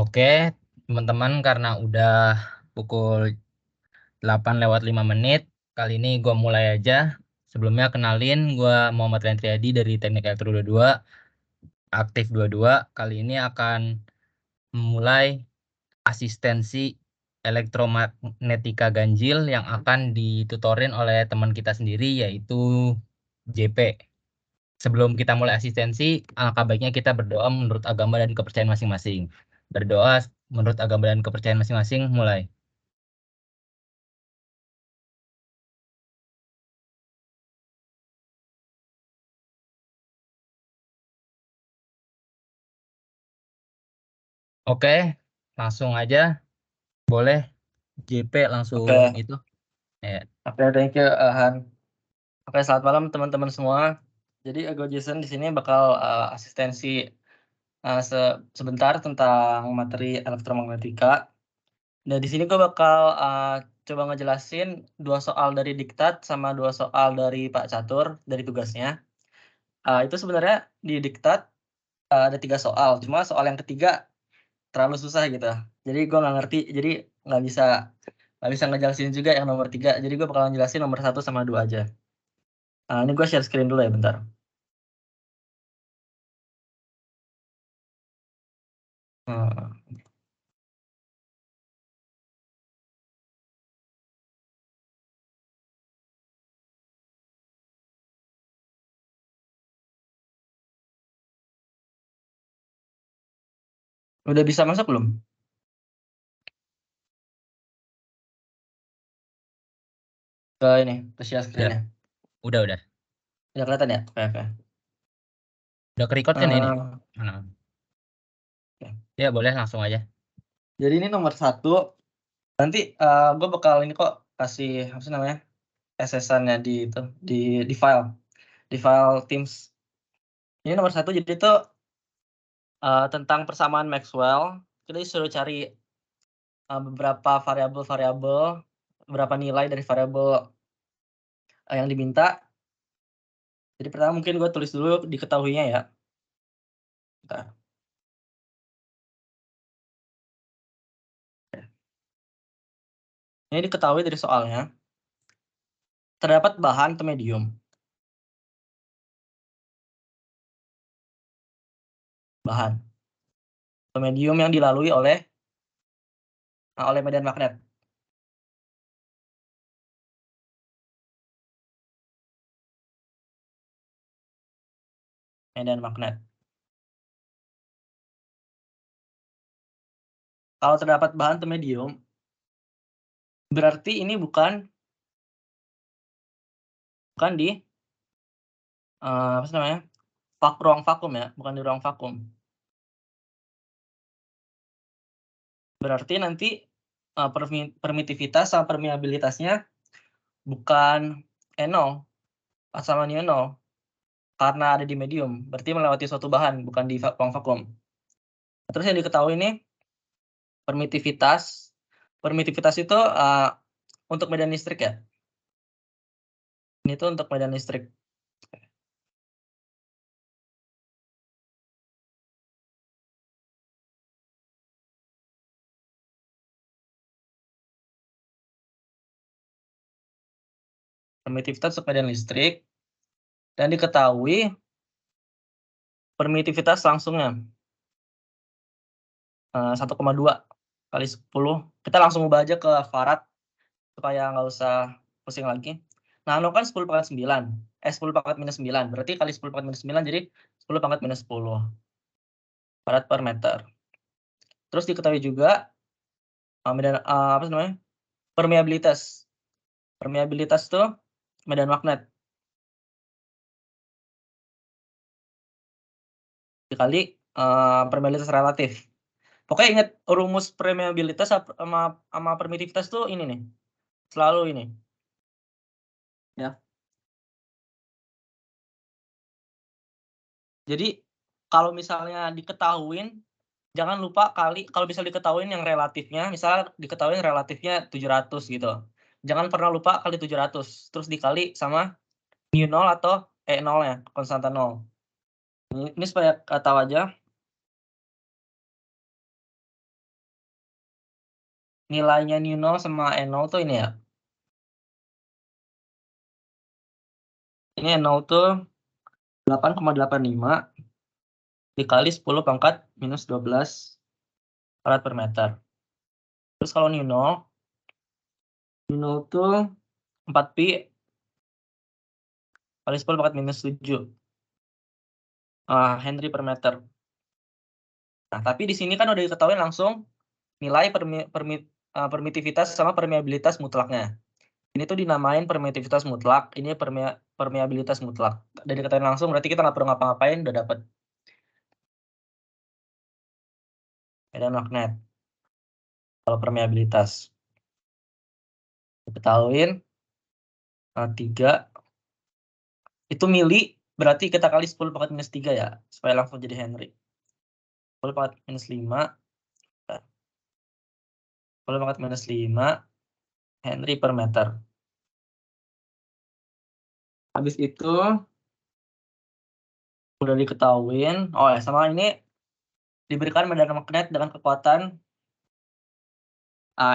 Oke, teman-teman, karena udah pukul 8:05, kali ini gue mulai aja. Sebelumnya kenalin, gue Muhammad Rentriadi dari Teknik Elektro 22, aktif 22. Kali ini akan memulai asistensi elektromagnetika ganjil yang akan ditutorin oleh teman kita sendiri, yaitu JP. Sebelum kita mulai asistensi, alangkah baiknya kita berdoa menurut agama dan kepercayaan masing-masing. Berdoa menurut agama dan kepercayaan masing-masing, mulai. Oke, langsung aja. Boleh JP langsung Oke, itu. Ya. thank you, Han. Oke, selamat malam teman-teman semua. Jadi Go Jason di sini bakal asistensi sebentar tentang materi elektromagnetika. Dan di sini gue bakal coba ngejelasin 2 soal dari diktat sama 2 soal dari Pak Catur dari tugasnya. Itu sebenarnya di diktat ada 3 soal, cuma soal yang ketiga terlalu susah gitu. Jadi gue nggak ngerti, jadi nggak bisa ngejelasin juga yang nomor 3. Jadi gue bakal ngejelasin nomor 1 sama 2 aja. Ini gue share screen dulu ya bentar. Udah bisa masuk belum? Ke ini, ke share Udah, screen-nya. udah. Udah kelihatan ya? Oke. Udah ke-record kan ini? Eh, Mana? oke. Ya, boleh langsung aja. Jadi ini nomor 1. Nanti gue bakal ini kok kasih apa sih namanya? SS-annya di itu di file Teams. Ini nomor 1 jadi itu tentang persamaan Maxwell. Kita disuruh cari beberapa variabel-variabel, beberapa nilai dari variabel yang diminta. Jadi pertama mungkin gue tulis dulu diketahuinya ya. Bentar. Ini diketahui dari soalnya. Terdapat bahan atau medium. Bahan atau medium yang dilalui oleh medan magnet. Medan magnet. Kalau terdapat bahan atau medium, berarti ini bukan di apa sih namanya? Ruang vakum ya, bukan di ruang vakum. Berarti nanti permitivitas sama permeabilitasnya bukan N0 sama nil 0 karena ada di medium. Berarti melewati suatu bahan, bukan di ruang vakum. Terus yang diketahui ini permitivitas. Permitivitas itu untuk medan listrik ya. Ini tuh untuk medan listrik. Permitivitas untuk medan listrik. Dan diketahui permitivitas langsungnya 1,2 kali 10. Kita langsung ubah aja ke farad supaya nggak usah pusing lagi. Nano kan 10⁻9. 10⁻⁻9. Berarti kali 10⁻⁻9 jadi 10⁻⁻10 farad per meter. Terus diketahui juga medan apa namanya? Permeabilitas. Permeabilitas itu medan magnet dikali permeabilitas relatif. Pokoknya ingat rumus permeabilitas sama permitivitas tuh ini nih. Selalu ini. Ya. Jadi kalau misalnya diketahuin, jangan lupa kalau bisa diketahuin yang relatifnya, misalnya diketahuin relatifnya 700 gitu. Jangan pernah lupa kali 700, terus dikali sama mu 0 atau E0 ya, konstanta 0. Ini supaya tahu aja. nilainya NU0 sama N0 tuh ini ya. Ini N0 tuh 8,85 dikali 10 pangkat minus 12 karat per meter. Terus kalau NU0 tuh 4 pi kali 10 pangkat minus 7 Henry per meter. Nah, tapi di sini kan udah diketahui langsung nilai permitivitas sama permeabilitas mutlaknya. Ini tuh dinamain permitivitas mutlak, ini permeabilitas mutlak. Udah diketahui langsung, berarti kita nggak perlu ngapa-ngapain, udah dapet medan magnet. Kalau permeabilitas diketahuin 3 itu mili, berarti kita kali 10 pangkat minus 3 ya, supaya langsung jadi Henry. 10 pangkat minus 5 10 pangkat minus 5 Henry per meter. Habis itu udah diketahuin, oh ya, sama ini diberikan medan magnet dengan kekuatan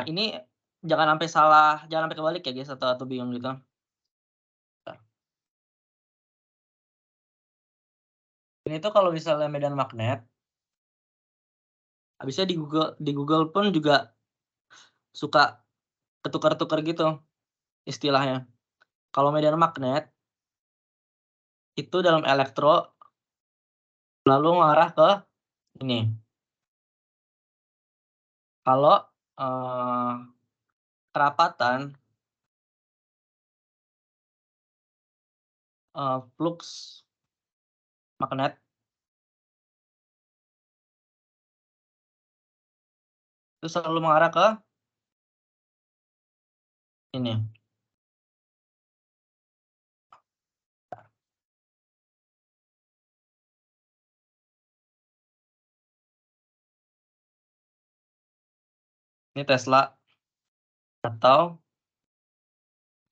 ini jangan sampai salah, jangan sampai kebalik ya guys, atau bingung gitu. Ini tuh kalau misalnya medan magnet, habisnya di Google pun juga suka ketukar-tukar gitu istilahnya. Kalau medan magnet itu dalam elektro lalu mengarah ke ini. Kalau kerapatan flux magnet itu selalu mengarah ke ini. Ini Tesla atau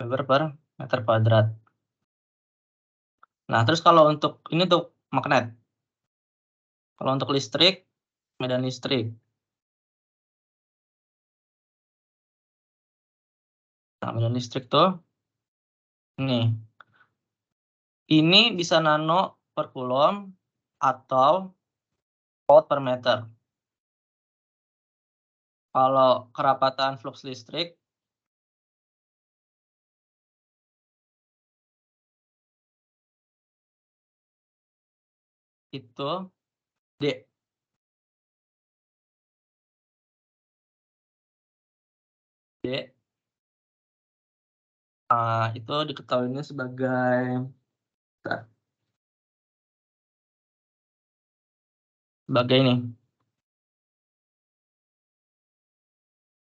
Weber per meter kuadrat. Nah, terus kalau untuk ini untuk magnet. Kalau untuk listrik, medan listrik. Nah, medan listrik tuh ini. Ini bisa nano per coulomb atau volt per meter. Kalau kerapatan flux listrik itu D. Itu diketahuinya sebagai ini.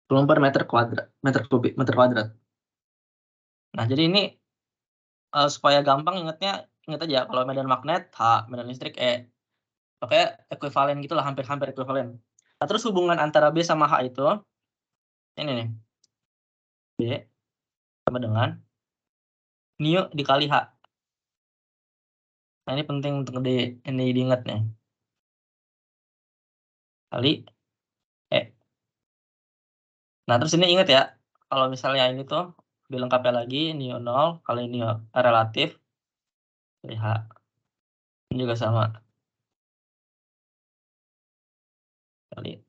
Coulomb per meter kuadrat, meter kubik, meter kuadrat. Nah, jadi ini supaya gampang ingat aja kalau medan magnet H, medan listrik E. Pokoknya ekuivalen gitulah, hampir ekuivalen. Nah, terus hubungan antara B sama H itu ini nih. B sama dengan mu dikali H. Nah, ini penting untuk ini diingat nih. Kali E. Nah, terus ini ingat ya, kalau misalnya ini tuh dilengkapi lagi mu 0 kali mu relatif dari H. Ini juga sama. Kali.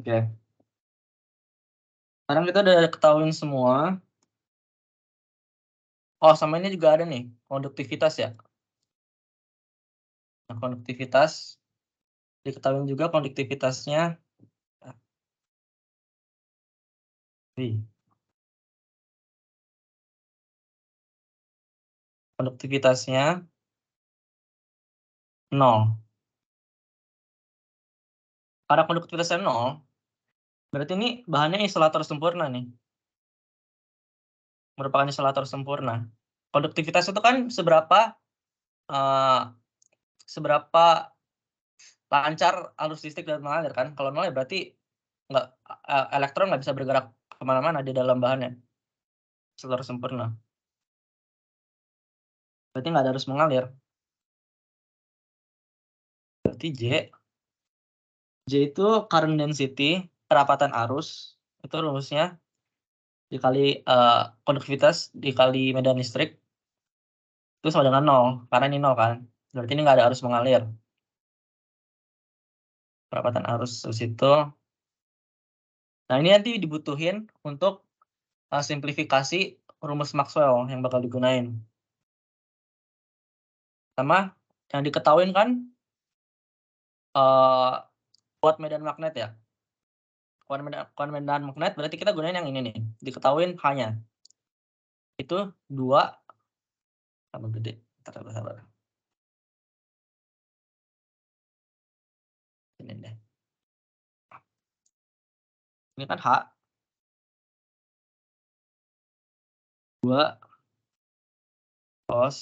Oke. Sekarang kita udah ketahuin semua. Oh, sama ini juga ada nih, konduktivitas ya. Nah, konduktivitas diketahui juga konduktivitasnya konduktivitasnya 0. Karena konduktivitasnya 0, berarti ini bahannya isolator sempurna nih. Merupakan isolator sempurna. Konduktivitas itu kan seberapa lancar arus listrik dalam mengalir kan. Kalau 0 ya berarti elektron nggak bisa bergerak kemana-mana di dalam bahannya. Isolator sempurna. Berarti nggak ada arus mengalir. berarti J itu current density, kerapatan arus, itu rumusnya dikali konduktivitas dikali medan listrik, itu sama dengan 0, karena ini 0 kan. Berarti ini nggak ada arus mengalir. Kerapatan arus di situ. Nah, ini nanti dibutuhin untuk simplifikasi rumus Maxwell yang bakal digunain. Sama yang diketahuin kan kuat medan magnet ya. Kuat medan magnet berarti kita gunain yang ini nih. Diketahuin hanya itu 2 sama gede. Sabar. Ini deh. Ini kan H 2 cos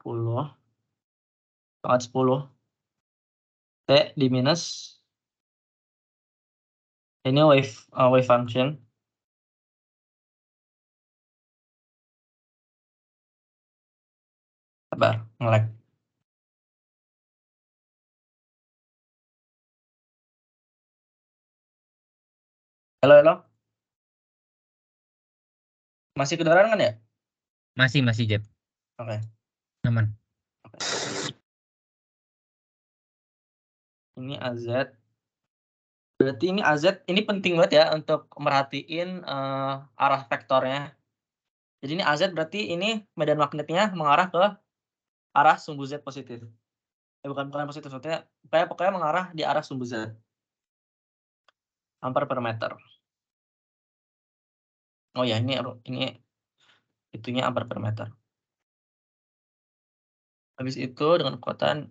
10 pangkat 10 T di minus ini wave function. Sabar, nge-lag. Halo. Masih kedengeran kan ya? Masih Jep. Oke. Aman. Ini AZ. Berarti ini AZ ini penting banget ya untuk merhatiin arah vektornya. Jadi ini AZ berarti ini medan magnetnya mengarah ke arah sumbu Z positif. Bukan positif, maksudnya pokoknya mengarah di arah sumbu Z. Ampere per meter. Oh ya, ini itunya ampere per meter. Habis itu dengan kekuatan.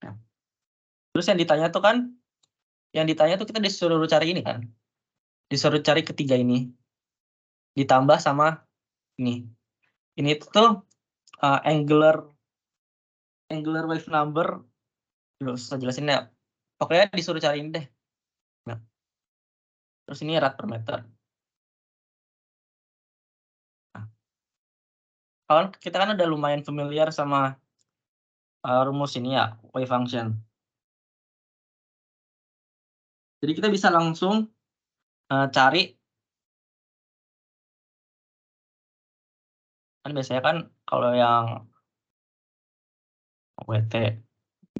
Nah. Terus yang ditanya tuh kita disuruh cari ini kan. Disuruh cari ketiga ini. Ditambah sama ini. Ini tuh angular wave number. Susah jelasinnya. Pokoknya disuruh cari ini deh. Nah. Terus ini rad per meter. Nah. Kawan kita kan udah lumayan familiar sama rumus ini ya, wave function. Jadi kita bisa langsung cari. Kan biasanya kan kalau yang WT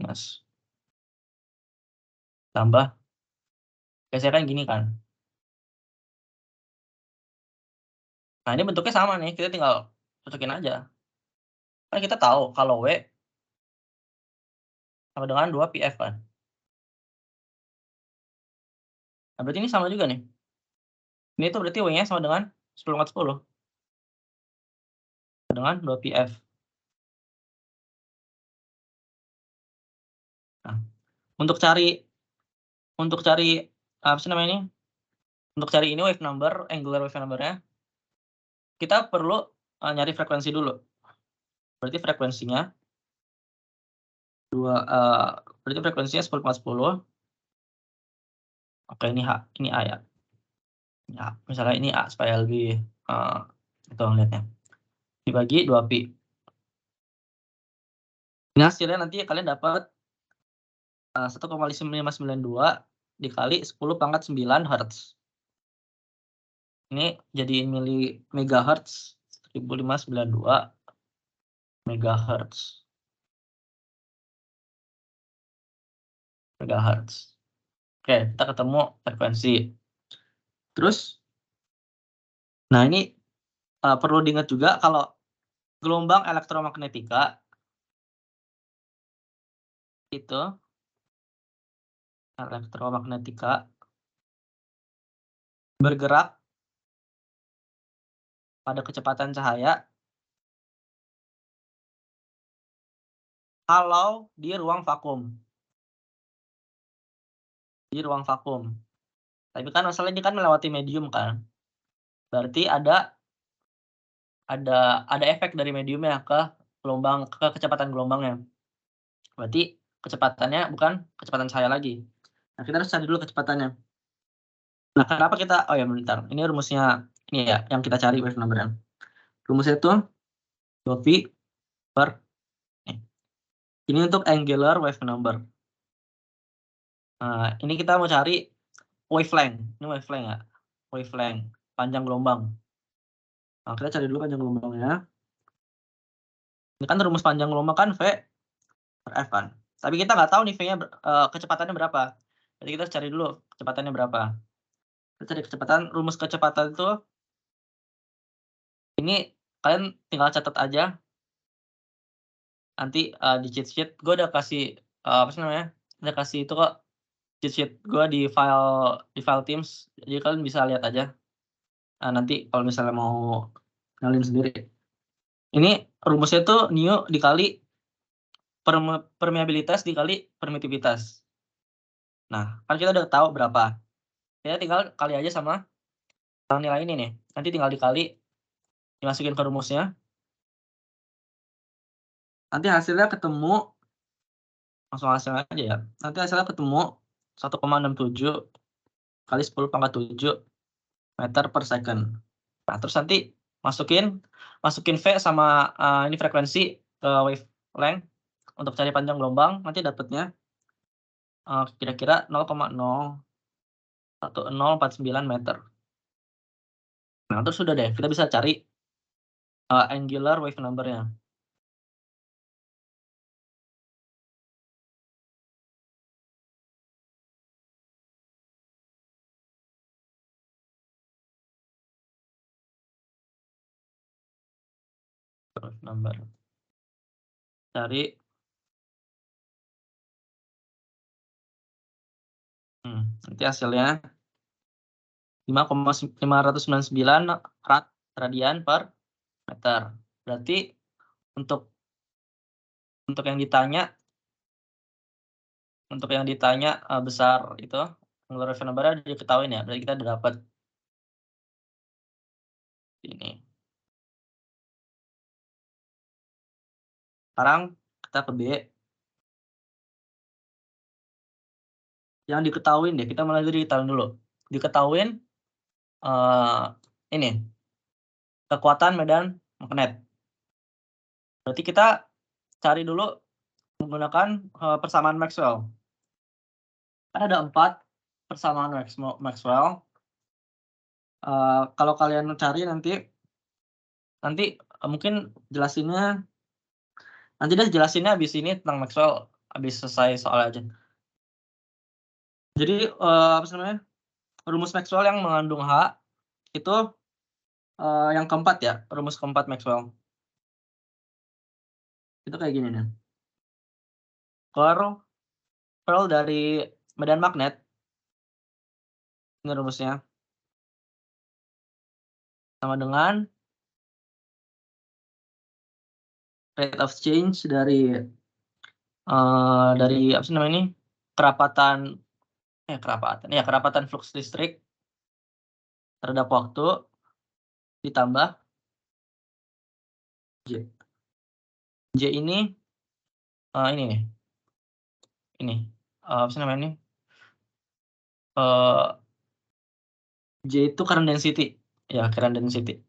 minus tambah, biasanya kan gini kan. Nah, ini bentuknya sama nih, kita tinggal cocokin aja. Kan kita tahu kalau W sama dengan 2 PF kan. Nah, berarti ini sama juga nih. Ini tuh berarti W-nya sama dengan 10/10. Dengan 2 PF. Nah, untuk cari apa sih namanya ini? Untuk cari ini wave number, angular wave number-nya, kita perlu nyari frekuensi dulu. Berarti frekuensinya 10/10. Oke, ini H, ini A ya. Ya, misalnya ini A supaya lebih itu ngeliatnya. Dibagi 2pi. Ini hasilnya nanti kalian dapat 1,592 dikali 10⁻⁹ Hz. Ini jadi megahertz 1592 megahertz. Oke, kita ketemu frekuensi. Terus, nah ini perlu diingat juga kalau gelombang elektromagnetika itu bergerak pada kecepatan cahaya kalau di ruang vakum. Tapi kan masalahnya ini kan melewati medium kan. Berarti ada efek dari mediumnya ke kecepatan gelombangnya. Berarti kecepatannya bukan kecepatan cahaya lagi. Nah, kita harus cari dulu kecepatannya. Nah, kenapa kita oh ya bentar. Ini rumusnya ini ya yang kita cari wave number-nya. Rumusnya itu 2pi per Ini untuk angular wave number. Nah, ini kita mau cari wavelength. Ini wavelength ya. Wavelength, panjang gelombang. Nah, kita cari dulu panjang gelombangnya. Ini kan rumus panjang gelombang kan V per F kan. Tapi kita nggak tahu nih V-nya kecepatannya berapa. Jadi kita cari dulu kecepatannya berapa. Kita cari kecepatan, rumus kecepatan itu ini kalian tinggal catat aja. Nanti di cheat sheet gue udah kasih apa sih namanya? Udah kasih itu kok cheat sheet gue di file Teams. Jadi kalian bisa lihat aja. Nanti kalau misalnya mau ngalin sendiri. Ini rumusnya tuh nu dikali permeabilitas dikali permitivitas. Nah, kan kita udah tahu berapa. Kita tinggal kali aja sama nilai ini nih. Nanti tinggal dikali, dimasukin ke rumusnya. Nanti hasilnya ketemu, langsung hasilnya aja ya. Nanti hasilnya ketemu 1,67 kali 10 pangkat 7 meter per second. Nah, terus nanti masukin V sama ini frekuensi ke wavelength untuk cari panjang gelombang. Nanti dapatnya kira-kira 0,01049 meter. Nah, terus sudah deh, kita bisa cari angular wave number-nya. Wave number. Cari nanti hasilnya 5,599 radian per meter. Berarti untuk yang ditanya besar itu angular wave number-nya udah diketahuin ya. Berarti kita udah dapat ini. Sekarang kita ke B. Yang diketahuin deh, kita mulai dari diketahuin dulu. Diketahuin ini kekuatan medan magnet. Berarti kita cari dulu menggunakan persamaan Maxwell. Kan ada 4 persamaan Maxwell. Kalau kalian cari nanti mungkin jelasinnya habis ini tentang Maxwell, habis selesai soal aja. Jadi apa namanya? Rumus Maxwell yang mengandung H itu yang keempat ya, rumus keempat Maxwell. Itu kayak gini nih. Curl dari medan magnet, ini rumusnya, sama dengan rate of change dari apa sih namanya ini, kerapatan flux listrik terhadap waktu ditambah J. J ini ini nih. Ini apa sih namanya ini? J itu current density. Ya, current density.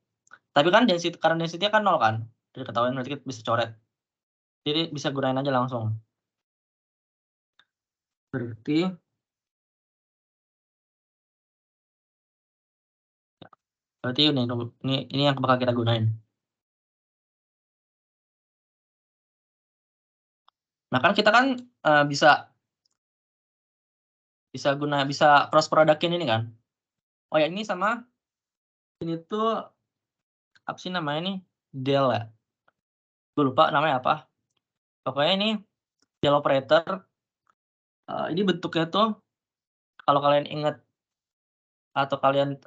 Tapi kan current density kan 0 kan? Jadi ketahuan berarti kita bisa coret. Jadi bisa gunain aja langsung. Berarti ini yang bakal kita gunain. Nah, kan kita kan bisa cross product-in ini kan. Oh ya, ini sama ini tuh apa sih namanya nih? Del ya. Gue lupa namanya apa. Pokoknya ini del operator. Ini bentuknya tuh kalau kalian ingat atau kalian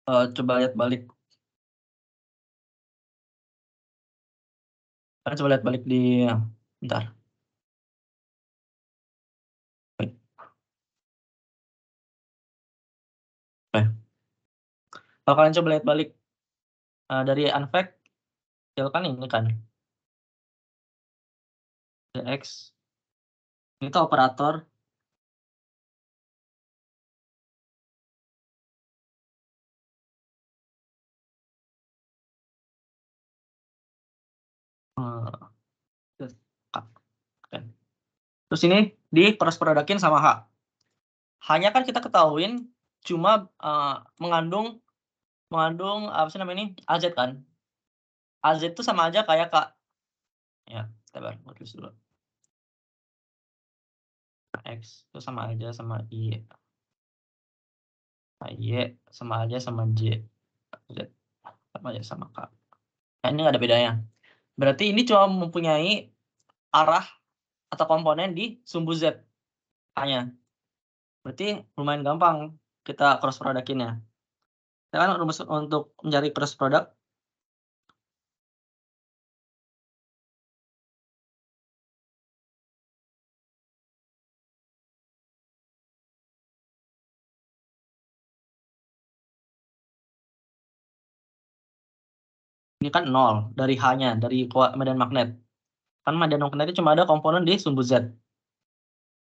coba lihat balik. Kalian coba lihat balik di bentar. Kalau kalian coba lihat balik dari unfact, kan ini kan X itu operator Terus ini di cross production sama H. H-nya kan kita ketahuin cuma mengandung apa sih namanya ini? AZ kan. AZ itu sama aja kayak ya, sabar, gua tulis dulu. X itu sama aja sama Y. Nah, Y sama aja sama J. Z sama aja sama K. Nah, ini nggak ada bedanya. Berarti ini cuma mempunyai arah atau komponen di sumbu Z hanya. Berarti lumayan gampang kita cross product-innya. Ya kan rumus untuk mencari cross product ini kan 0 dari H-nya, dari medan magnet. Kan medan magnet itu cuma ada komponen di sumbu Z.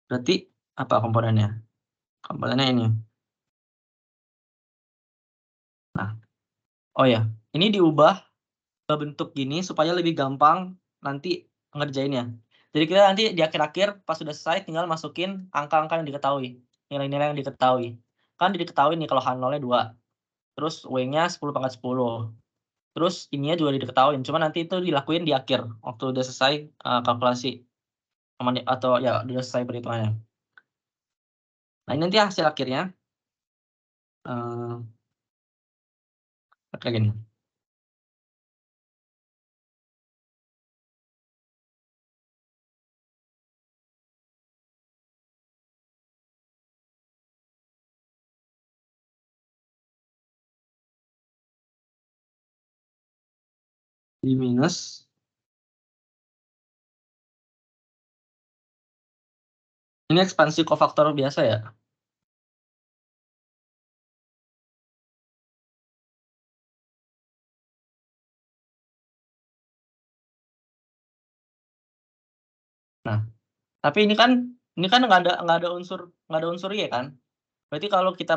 Berarti apa komponennya? Komponennya ini. Nah, oh ya, ini diubah ke bentuk gini supaya lebih gampang nanti ngerjainnya. Jadi kita nanti di akhir-akhir pas sudah selesai tinggal masukin angka-angka yang diketahui, nilai-nilai yang diketahui. Kan diketahui nih kalau H0-nya 2, terus W-nya 10 pangkat 10. Terus ininya juga diketahuin, cuma nanti itu dilakuin di akhir waktu udah selesai kalkulasi atau ya udah selesai perhitungannya. Nah, ini nanti hasil akhirnya kayak gini. Di minus ini ekspansi kofaktor biasa ya. Nah, tapi ini kan nggak ada unsur y kan. Berarti kalau kita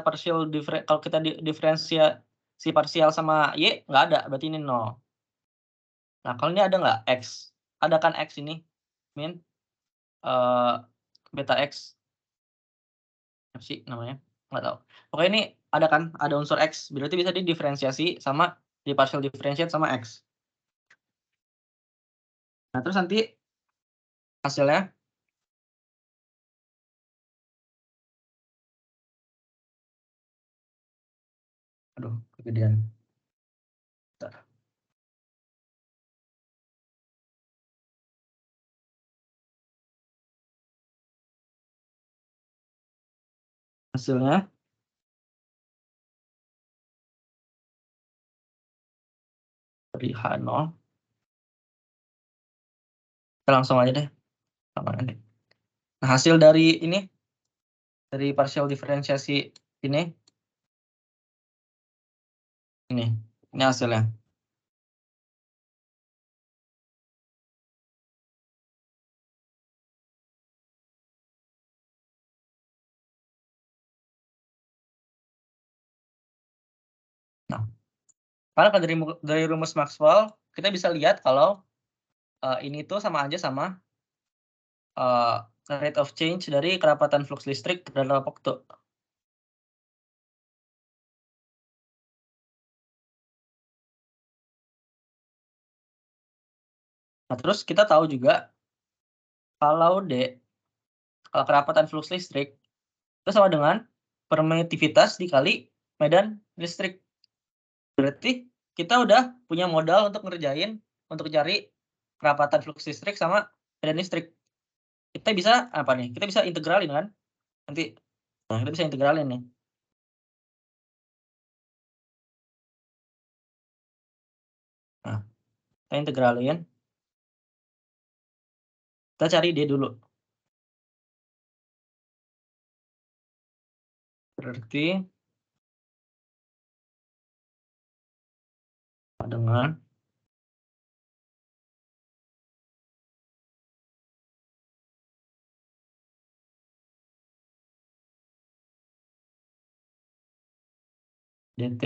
kalau kita diferensiasi parsial sama y nggak ada, berarti ini 0. Nah, kalau ini ada nggak x? Ada kan x ini min beta x apa sih namanya? Nggak tahu. Pokoknya ini ada kan, ada unsur x, berarti bisa didiferensiasi sama di partial differentiate sama x. Nah, terus nanti hasilnya aduh, kegedean. Bentar. Hasilnya dari H0. Kita langsung aja deh. Nah, hasil dari ini, dari partial diferensiasi ini ini hasilnya. Nah, karena dari rumus Maxwell kita bisa lihat kalau ini tuh sama aja sama rate of change dari kerapatan flux listrik dalam waktu. Nah, terus kita tahu juga kalau kalau kerapatan flux listrik itu sama dengan permitivitas dikali medan listrik. Berarti kita udah punya modal untuk untuk cari kerapatan flux listrik sama medan listrik. Kita bisa apa nih? Kita bisa integralin kan? Nanti kita bisa integralin nih. Nah, kita integralin. Kita cari D dulu. Berarti dengan DT.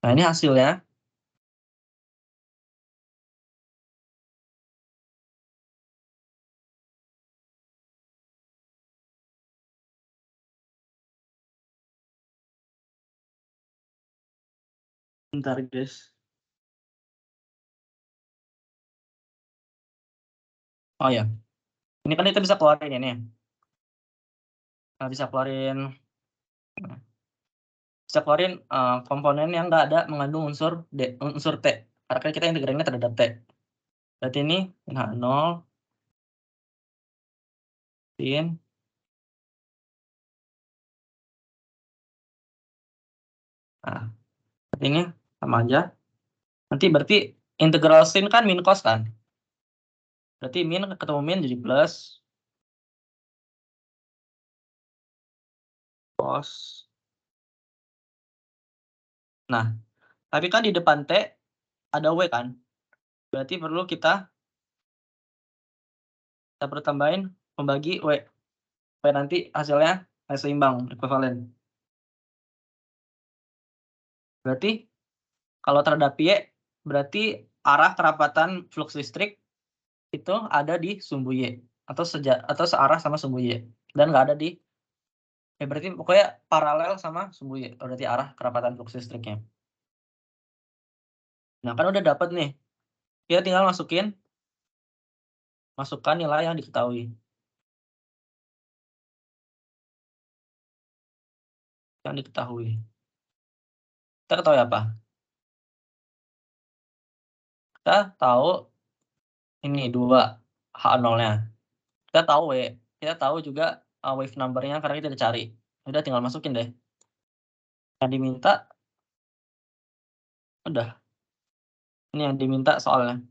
Nah, ini hasilnya. Bentar guys. Oh ya, ini kan kita bisa keluarin ini. Nah, bisa keluarin komponen yang nggak ada mengandung unsur T. Karena kan kita integralnya terhadap T. Berarti ini H0 sin nah, berarti ini sama aja. Nanti berarti integral sin kan min cos kan. Berarti min ketemu min jadi plus cos. Nah, tapi kan di depan T ada W kan. Berarti perlu kita perlu tambahin membagi W. Supaya nanti hasilnya seimbang, ekuivalen. Berarti kalau terhadap Y, berarti arah kerapatan flux listrik itu ada di sumbu Y. Atau searah sama sumbu Y. Dan nggak ada di berarti pokoknya paralel sama sumbu Y. Berarti arah kerapatan flux listriknya. Nah, kan udah dapat nih. Kita tinggal masukkan nilai yang diketahui. Yang diketahui. Kita ketahui apa? Kita tahu ini 2 H0-nya. Kita tahu W. Kita tahu juga wave number-nya karena kita udah cari. Udah tinggal masukin deh. Yang diminta udah. Ini yang diminta soalnya.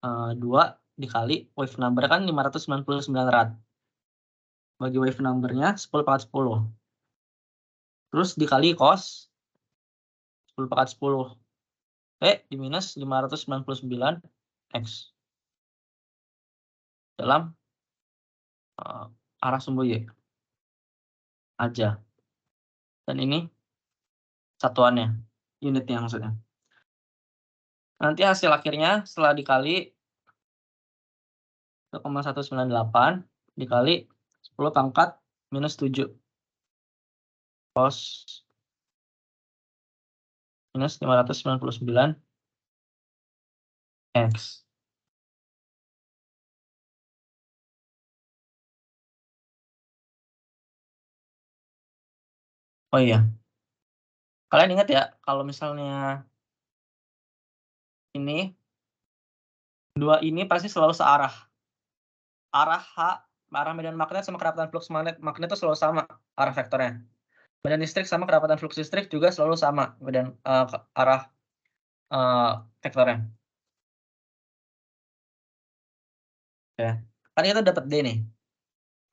2 dikali wave number kan 599 rad. Bagi wave number-nya 10/10. Terus dikali cos 10/10. Di minus 599 X. Dalam arah sumbu Y. Aja. Dan ini satuannya. Unitnya maksudnya. Nanti hasil akhirnya setelah dikali 1,198 dikali 10 pangkat minus 7 cos minus 599 X. Oh iya, kalian ingat ya kalau misalnya ini 2 ini pasti selalu searah. Arah medan magnet sama kerapatan flux magnet itu selalu sama arah vektornya. Medan listrik sama kerapatan flux listrik juga selalu sama medan arah vektornya. Ya. Kan kita dapat D nih.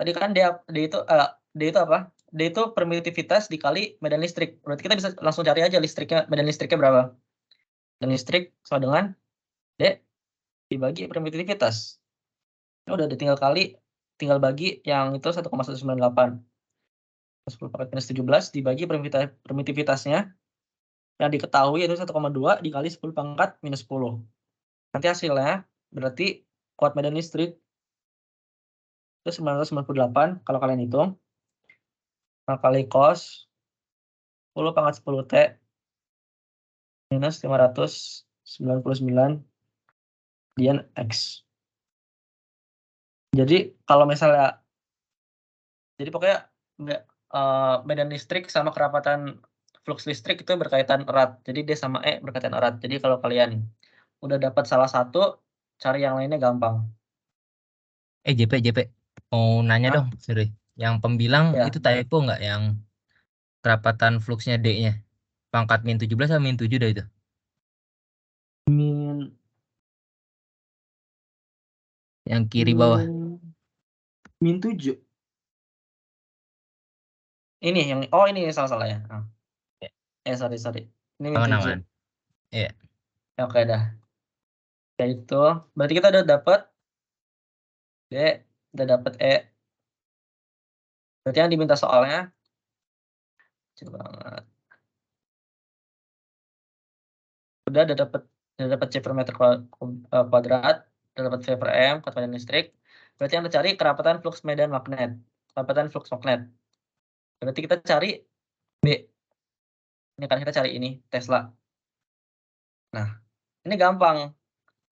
Tadi kan D itu apa? D itu permitivitas dikali medan listrik. Berarti kita bisa langsung cari aja medan listriknya berapa. Medan listrik sama dengan D dibagi permitivitas. Udah tinggal bagi yang itu 1,198. 10/17 dibagi permitivitasnya yang diketahui itu 1,2 dikali 10/-10. Nanti hasilnya berarti kuat medan listrik itu 998 kalau kalian hitung. Kali cos 10/10 T minus 599 dian X. Jadi kalau misalnya pokoknya medan listrik sama kerapatan flux listrik itu berkaitan erat. Jadi D sama E berkaitan erat. Jadi kalau kalian udah dapat salah satu, cari yang lainnya gampang. JP, mau nanya dong, sorry. Yang pembilang Ya. itu typo nggak yang kerapatan fluxnya D-nya? Pangkat min 17 atau min 7 dah itu? Yang kiri bawah. Min 7. Ini yang ini salah ya. Sorry. Ini min 7. Aman. Iya. Oke dah. Ya itu, berarti kita udah dapat D, udah dapat E. Berarti yang diminta soalnya kecil banget. Udah dapat C per meter kuadrat, udah dapat V per M, kuat medan listrik. Berarti yang dicari kerapatan flux medan magnet. Kerapatan flux magnet. Berarti kita cari B. Ini kan kita cari ini, Tesla. Nah, ini gampang.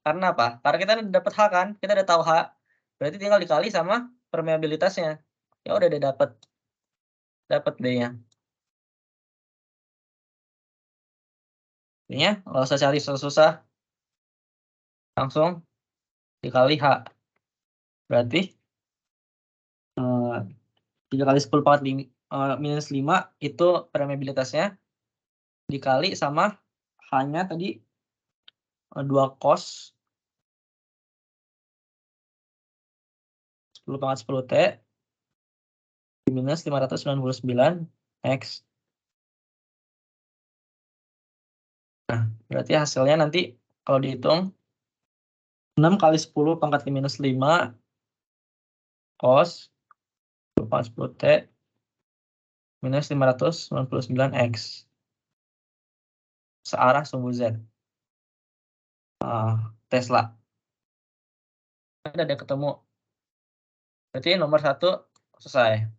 Karena apa? Karena kita udah dapat H kan, kita udah tahu H, berarti tinggal dikali sama permeabilitasnya. Ya udah deh dapat B-nya. B-nya nggak usah cari susah-susah, langsung dikali H. Berarti 3 kali 10 pangkat minus 5 itu permeabilitasnya, dikali sama H-nya tadi 2 cos 10 pangkat 10 T minus 599 X. Nah, berarti hasilnya nanti kalau dihitung 6 kali 10 pangkat minus 5 cos 10 pangkat 10 T minus 599 X. Searah sumbu Z. Tesla. Ada ketemu. Berarti nomor 1 selesai.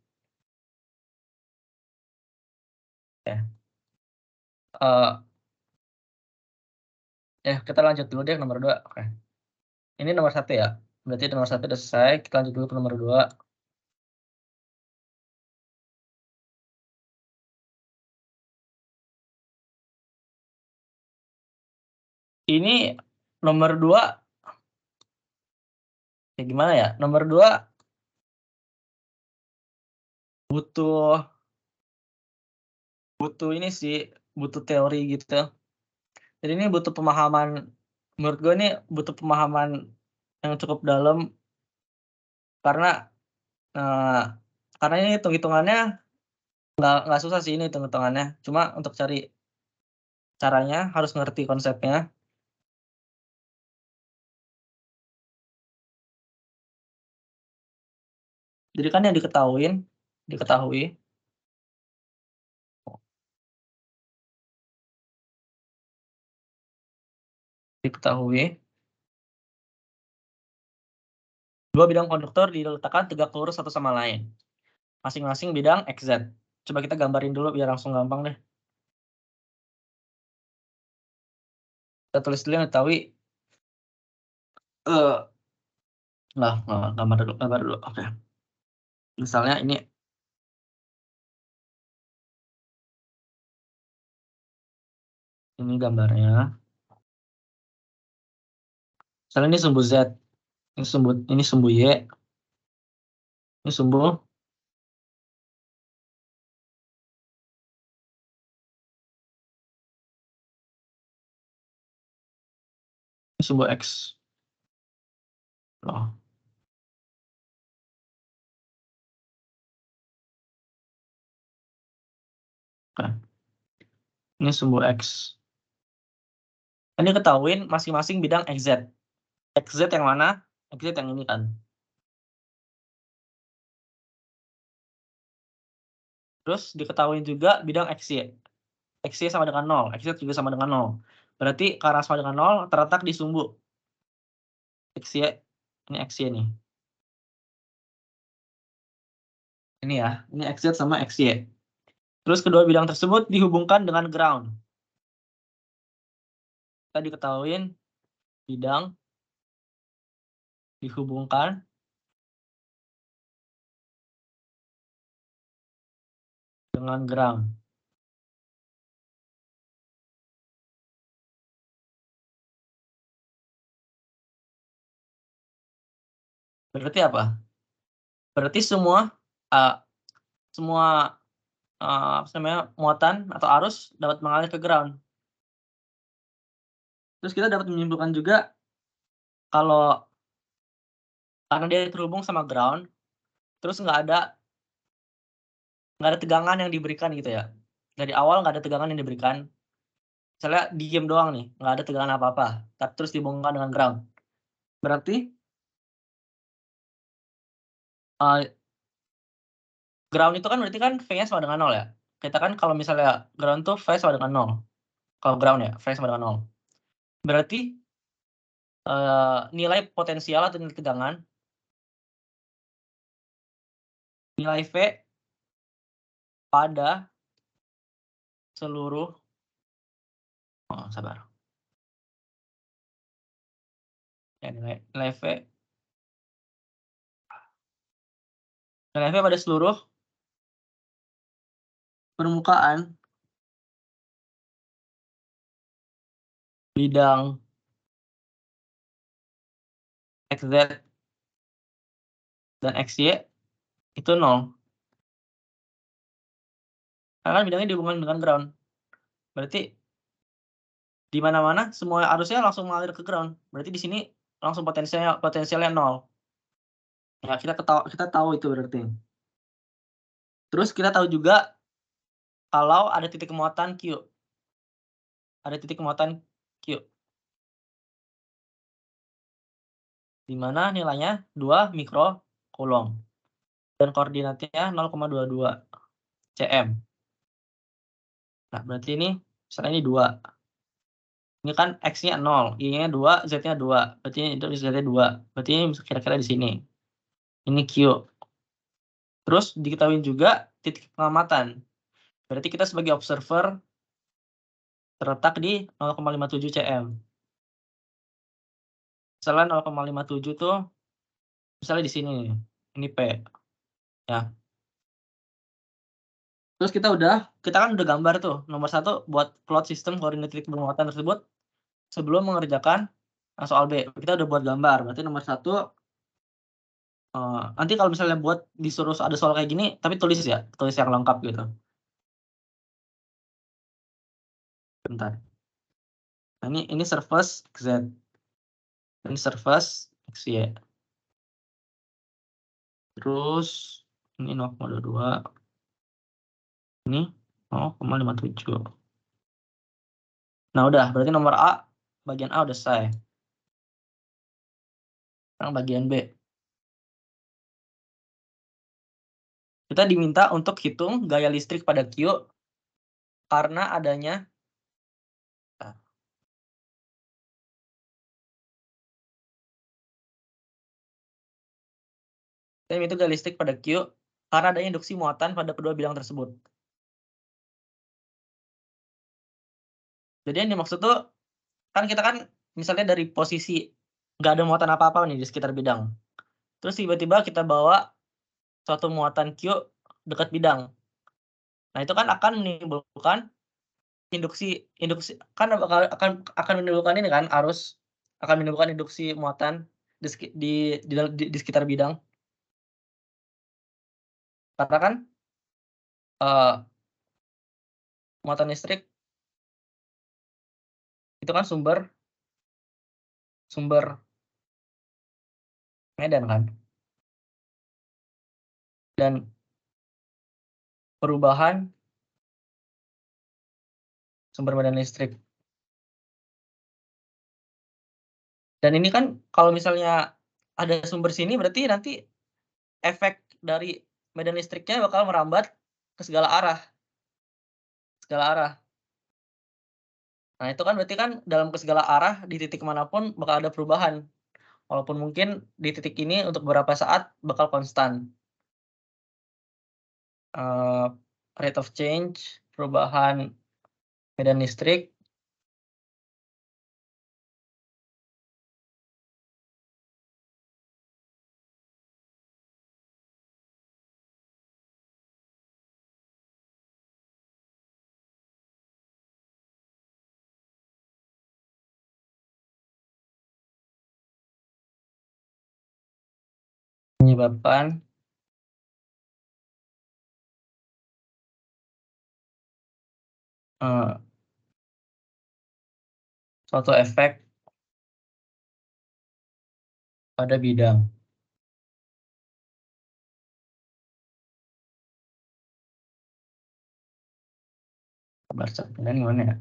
Ya. Kita lanjut dulu deh nomor 2. Oke. Ini nomor 1 ya. Berarti nomor 1 udah selesai. Kita lanjut dulu ke nomor 2. Ini nomor 2. Ya gimana ya? Nomor 2 butuh ini sih, butuh teori gitu. Jadi ini butuh pemahaman, menurut gue ini butuh pemahaman yang cukup dalam karena ini hitung-hitungannya nggak susah sih, ini hitung-hitungannya. Cuma untuk cari caranya harus ngerti konsepnya. Jadi kan yang diketahui dua bidang konduktor diletakkan tegak lurus satu sama lain, masing-masing bidang XZ. Coba kita gambarin dulu biar langsung gampang deh. Kita tulis dulu yang diketahui. Gambar dulu. Oke. Misalnya ini gambarnya. Misalnya ini sumbu Z, ini sumbu Y, ini sumbu X. Loh. Oke. Ini sumbu X. Ini ketahuin masing-masing bidang XZ. XZ yang mana? XZ yang ini kan. Terus diketahui juga bidang XY. XY sama dengan 0. XZ juga sama dengan 0. Berarti karena sama dengan 0 terletak di sumbu XY. Ini XY nih. Ini ya. Ini XZ sama XY. Terus kedua bidang tersebut dihubungkan dengan ground. Kita diketahuin bidang dihubungkan dengan ground. Berarti apa? Berarti semua muatan atau arus dapat mengalir ke ground. Terus kita dapat menyimpulkan juga kalau karena dia terhubung sama ground, terus nggak ada tegangan yang diberikan gitu ya. Dari awal nggak ada tegangan yang diberikan. Misalnya diem doang nih, nggak ada tegangan apa-apa, terus dihubungkan dengan ground. Berarti ground itu kan berarti kan V-nya sama dengan 0 ya. Kita kan kalau misalnya ground tuh V sama dengan 0. Kalau ground ya, V sama dengan 0. Berarti nilai potensial atau nilai tegangan, nilai V pada seluruh sabar. Ya, nilai V pada seluruh permukaan bidang XZ dan XY itu 0. Karena kan bidangnya dihubungkan dengan ground. Berarti di mana-mana semua arusnya langsung mengalir ke ground. Berarti di sini langsung potensialnya 0. Ya, kita tahu itu berarti. Terus kita tahu juga kalau ada titik muatan Q. Ada titik muatan Q. Di mana nilainya 2 mikrocoulomb. Dan koordinatnya 0,22 cm. Nah, berarti ini misalnya ini 2. Ini kan X-nya 0, Y-nya 2, Z-nya 2. Berarti ini itu Z-nya 2. Berarti ini kira-kira di sini. Ini Q. Terus diketahui juga titik pengamatan. Berarti kita sebagai observer terletak di 0,57 cm. Misalnya 0,57 tuh misalnya di sini. Ini P. Ya. Terus kita kan udah gambar tuh. Nomor 1 buat plot sistem koordinat titik penguatan tersebut sebelum mengerjakan soal B. Kita udah buat gambar. Berarti nomor 1 nanti kalau misalnya buat disuruh ada soal kayak gini, tapi tulis ya, tulis yang lengkap gitu. Bentar. Nah, ini surface Z. Ini surface XY. Terus ini 0,22. Ini 0,57. Nah, udah, berarti nomor A, bagian A udah selesai. Sekarang bagian B. Kita diminta untuk hitung gaya listrik pada Q karena adanya itu gaya listrik pada Q karena adanya induksi muatan pada kedua bidang tersebut. Jadi yang dimaksud tuh, kan kita kan misalnya dari posisi nggak ada muatan apa-apa nih di sekitar bidang. Terus tiba-tiba kita bawa suatu muatan Q dekat bidang. Nah, itu kan akan menimbulkan induksi kan akan menimbulkan ini kan akan menimbulkan induksi muatan di sekitar bidang. Karena kan muatan listrik itu kan sumber medan kan. Dan perubahan sumber medan listrik. Dan ini kan kalau misalnya ada sumber sini berarti nanti efek dari medan listriknya bakal merambat ke segala arah. Nah, itu kan berarti kan dalam ke segala arah di titik manapun bakal ada perubahan. Walaupun mungkin di titik ini untuk beberapa saat bakal konstan. Rate of change, perubahan medan listrik. Menyebabkan suatu efek pada bidang. Kabar cerminan gimana ya?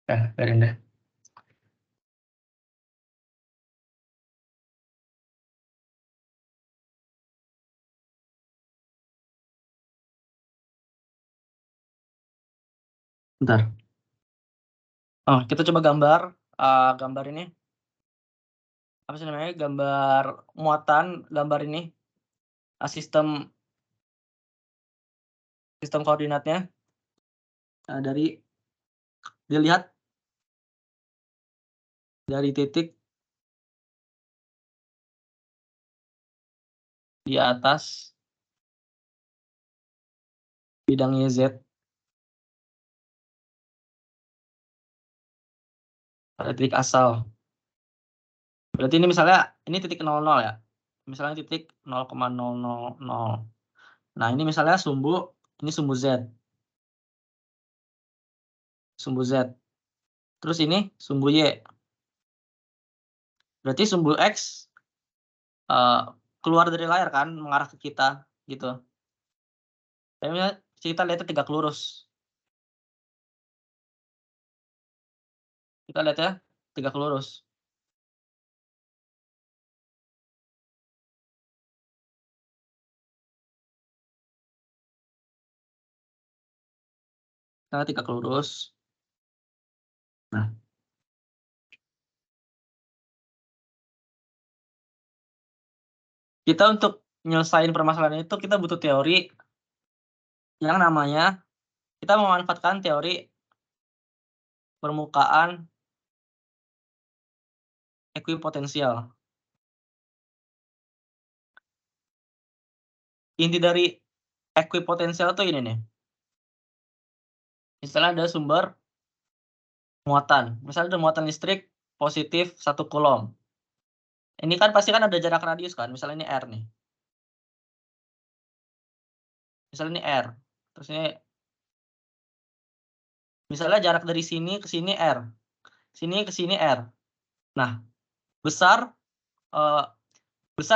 Biarin deh. Bentar. Oh, kita coba gambar ini. Apa sih namanya? Gambar muatan gambar ini. Sistem koordinatnya. Dilihat dari titik di atas bidang YZ pada titik asal. Berarti ini misalnya ini titik 00 ya. Misalnya titik 0,000. Nah, ini misalnya ini sumbu Z. Sumbu Z. Terus ini sumbu Y. Berarti sumbu X keluar dari layar kan, mengarah ke kita gitu. Tapi kita lihatnya tegak lurus. Kita lihatnya tegak lurus. Kita tegak lurus. Nah, kita untuk nyelesain permasalahan itu kita butuh teori yang namanya, kita memanfaatkan teori permukaan ekuipotensial. Inti dari ekuipotensial tuh ini nih. Misalnya ada sumber muatan. Misalnya ada muatan listrik positif 1 coulomb. Ini kan pasti kan ada jarak radius kan. Misalnya ini R nih. Misalnya ini R. Terus ini misalnya jarak dari sini ke sini R. Sini ke sini R. Nah, besar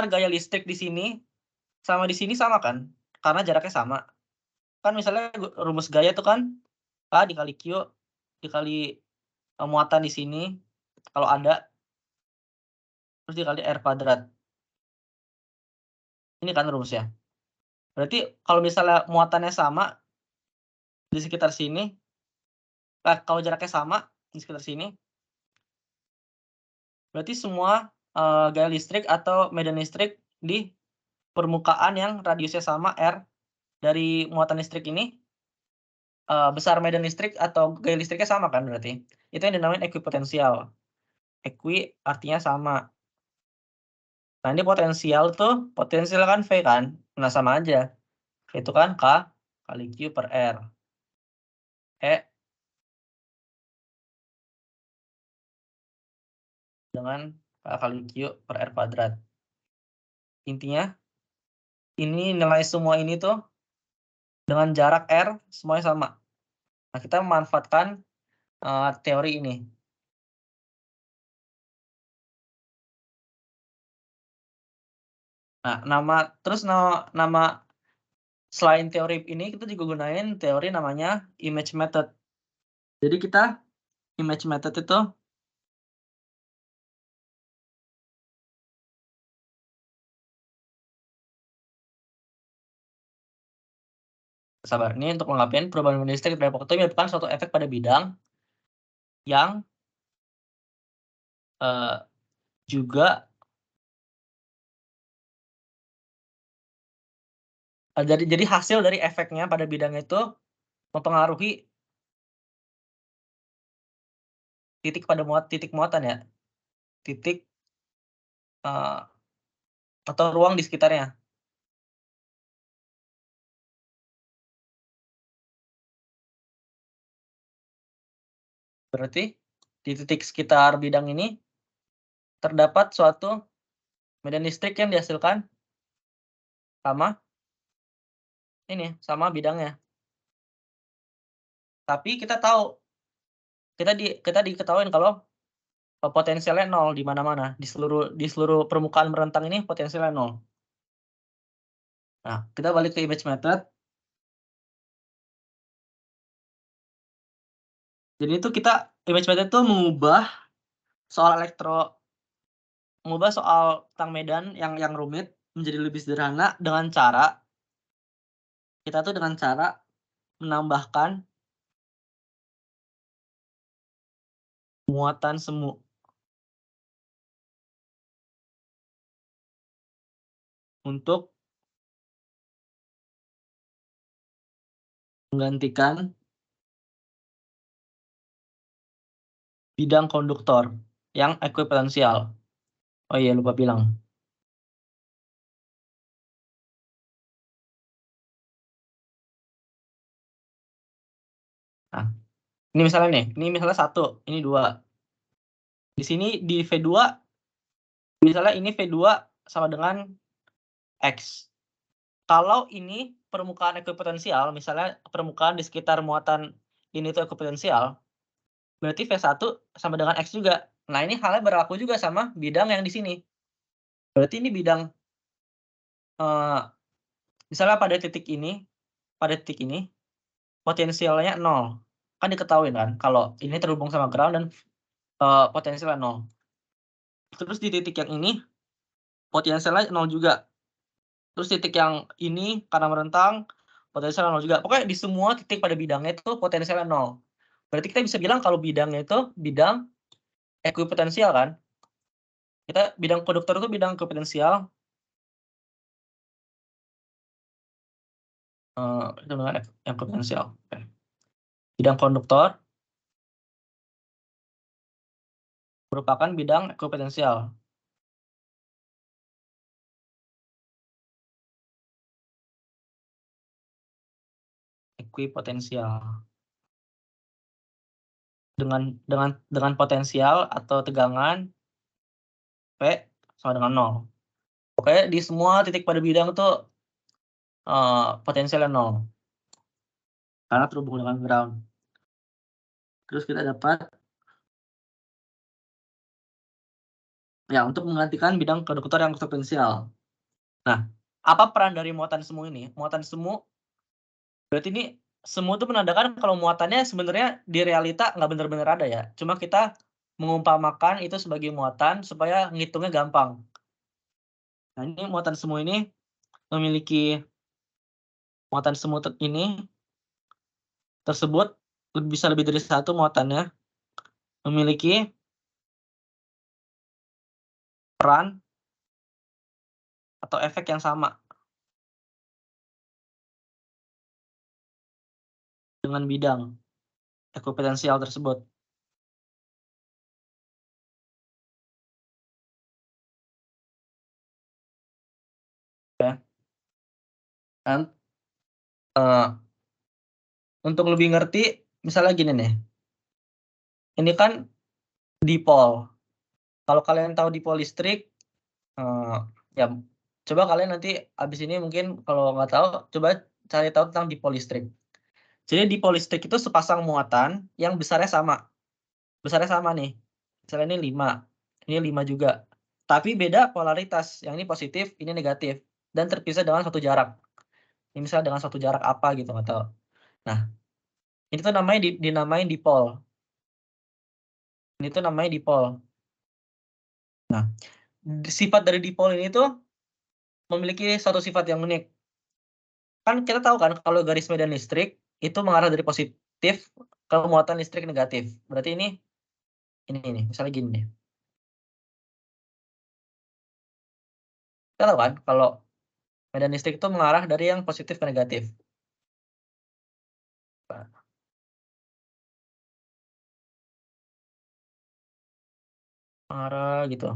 gaya listrik di sini sama di sini sama kan? Karena jaraknya sama. Kan misalnya rumus gaya itu kan K dikali Q dikali muatan di sini kalau ada, terus dikali R kuadrat. Ini kan rumusnya. Berarti kalau misalnya muatannya sama di sekitar sini, kalau jaraknya sama di sekitar sini, berarti semua gaya listrik atau medan listrik di permukaan yang radiusnya sama R dari muatan listrik ini, besar medan listrik atau gaya listriknya sama kan berarti. Itu yang dinamain ekuipotensial. Ekui artinya sama. Nah, ini potensial kan V kan? Nah, sama aja. V itu kan K kali Q per R. E dengan K kali Q per R kuadrat. Intinya, ini nilai semua ini tuh dengan jarak R semuanya sama. Nah, kita memanfaatkan teori ini. Nah, nama selain teori ini kita juga gunain teori namanya image method. Jadi kita image method itu sabar, ini untuk mengapin perubahan medan listrik dari waktu menyebabkan suatu efek pada bidang yang juga jadi hasil dari efeknya pada bidang itu mempengaruhi titik muatan ya, titik atau ruang di sekitarnya. Berarti di titik sekitar bidang ini terdapat suatu medan listrik yang dihasilkan sama bidangnya. Tapi kita tahu, kita diketahuin kalau potensialnya 0 di mana-mana, di seluruh permukaan merentang ini potensialnya 0. Nah, kita balik ke image method. Jadi itu image method itu mengubah soal tentang medan yang rumit menjadi lebih sederhana dengan cara menambahkan muatan semu. Untuk menggantikan bidang konduktor yang ekuipotensial. Oh iya, lupa bilang. Nah, ini misalnya nih, ini misalnya 1, ini 2. Di sini di V2, misalnya ini V2 sama dengan X. Kalau ini permukaan ekuipotensial, misalnya permukaan di sekitar muatan ini tuh ekuipotensial, berarti V1 sama dengan X juga. Nah, ini halnya berlaku juga sama bidang yang di sini. Berarti ini bidang, misalnya pada titik ini, potensialnya 0. Kan diketahui kan kalau ini terhubung sama ground dan potensialnya 0. Terus di titik yang ini potensialnya 0 juga. Terus titik yang ini karena merentang potensialnya 0 juga. Pokoknya di semua titik pada bidangnya itu potensialnya 0. Berarti kita bisa bilang kalau bidangnya itu bidang ekuipotensial kan? Bidang konduktor itu bidang ekuipotensial. Itu dengan ekuipotensial. Oke. Bidang konduktor merupakan bidang ekuipotensial. Ekuipotensial. Dengan potensial atau tegangan P sama dengan 0. Pokoknya di semua titik pada bidang itu potensialnya 0. Karena terhubung dengan ground. Terus kita dapat ya untuk menggantikan bidang konduktor yang ekuipotensial. Nah, apa peran dari muatan semu ini? Muatan semu berarti ini semu itu menandakan kalau muatannya sebenarnya di realita nggak benar-benar ada ya. Cuma kita mengumpamakan itu sebagai muatan supaya ngitungnya gampang. Nah, ini muatan semu ini memiliki muatan semu ini tersebut bisa lebih dari satu muatannya memiliki peran atau efek yang sama dengan bidang ekuipotensial tersebut. Ya. Dan untuk lebih ngerti, misalnya gini nih. Ini kan dipol. Kalau kalian tahu dipol listrik, ya coba kalian nanti abis ini mungkin kalau nggak tahu, coba cari tahu tentang dipol listrik. Jadi dipol listrik itu sepasang muatan yang besarnya sama. Besarnya sama nih. Misalnya ini 5, ini 5 juga. Tapi beda polaritas, yang ini positif, ini negatif. Dan terpisah dengan suatu jarak. Ini misalnya dengan suatu jarak apa gitu, nggak tahu. Nah, ini tuh namanya dinamain dipol. Ini tuh namanya dipol. Nah, sifat dari dipol ini tuh memiliki satu sifat yang unik. Kan kita tahu kan kalau garis medan listrik itu mengarah dari positif ke muatan listrik negatif. Berarti ini nih, misalnya gini nih. Kita tahu kan kalau medan listrik itu mengarah dari yang positif ke negatif. Mengarah gitu.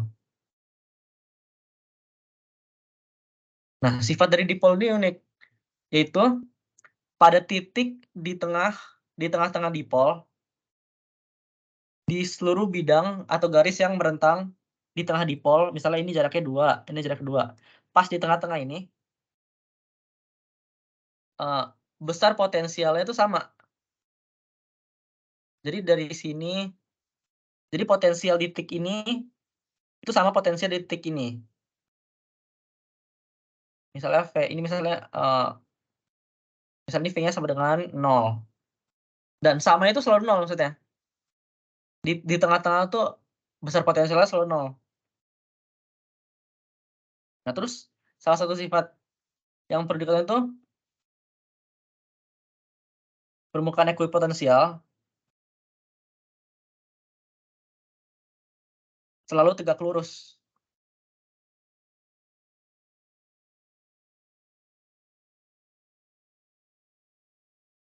Nah, sifat dari dipol ini unik, yaitu pada titik di tengah-tengah dipol, di seluruh bidang atau garis yang merentang di tengah dipol, misalnya ini jaraknya 2, ini jarak 2. Pas di tengah-tengah ini, besar potensialnya itu sama. Jadi dari sini, jadi potensial di titik ini itu sama potensial di titik ini. Misalnya V ini misalnya misalnya V-nya sama dengan 0. Dan sama itu selalu 0 maksudnya. Di tengah-tengah tuh besar potensialnya selalu 0. Nah, terus salah satu sifat yang perlu diketahui itu permukaan ekuipotensial selalu tegak lurus.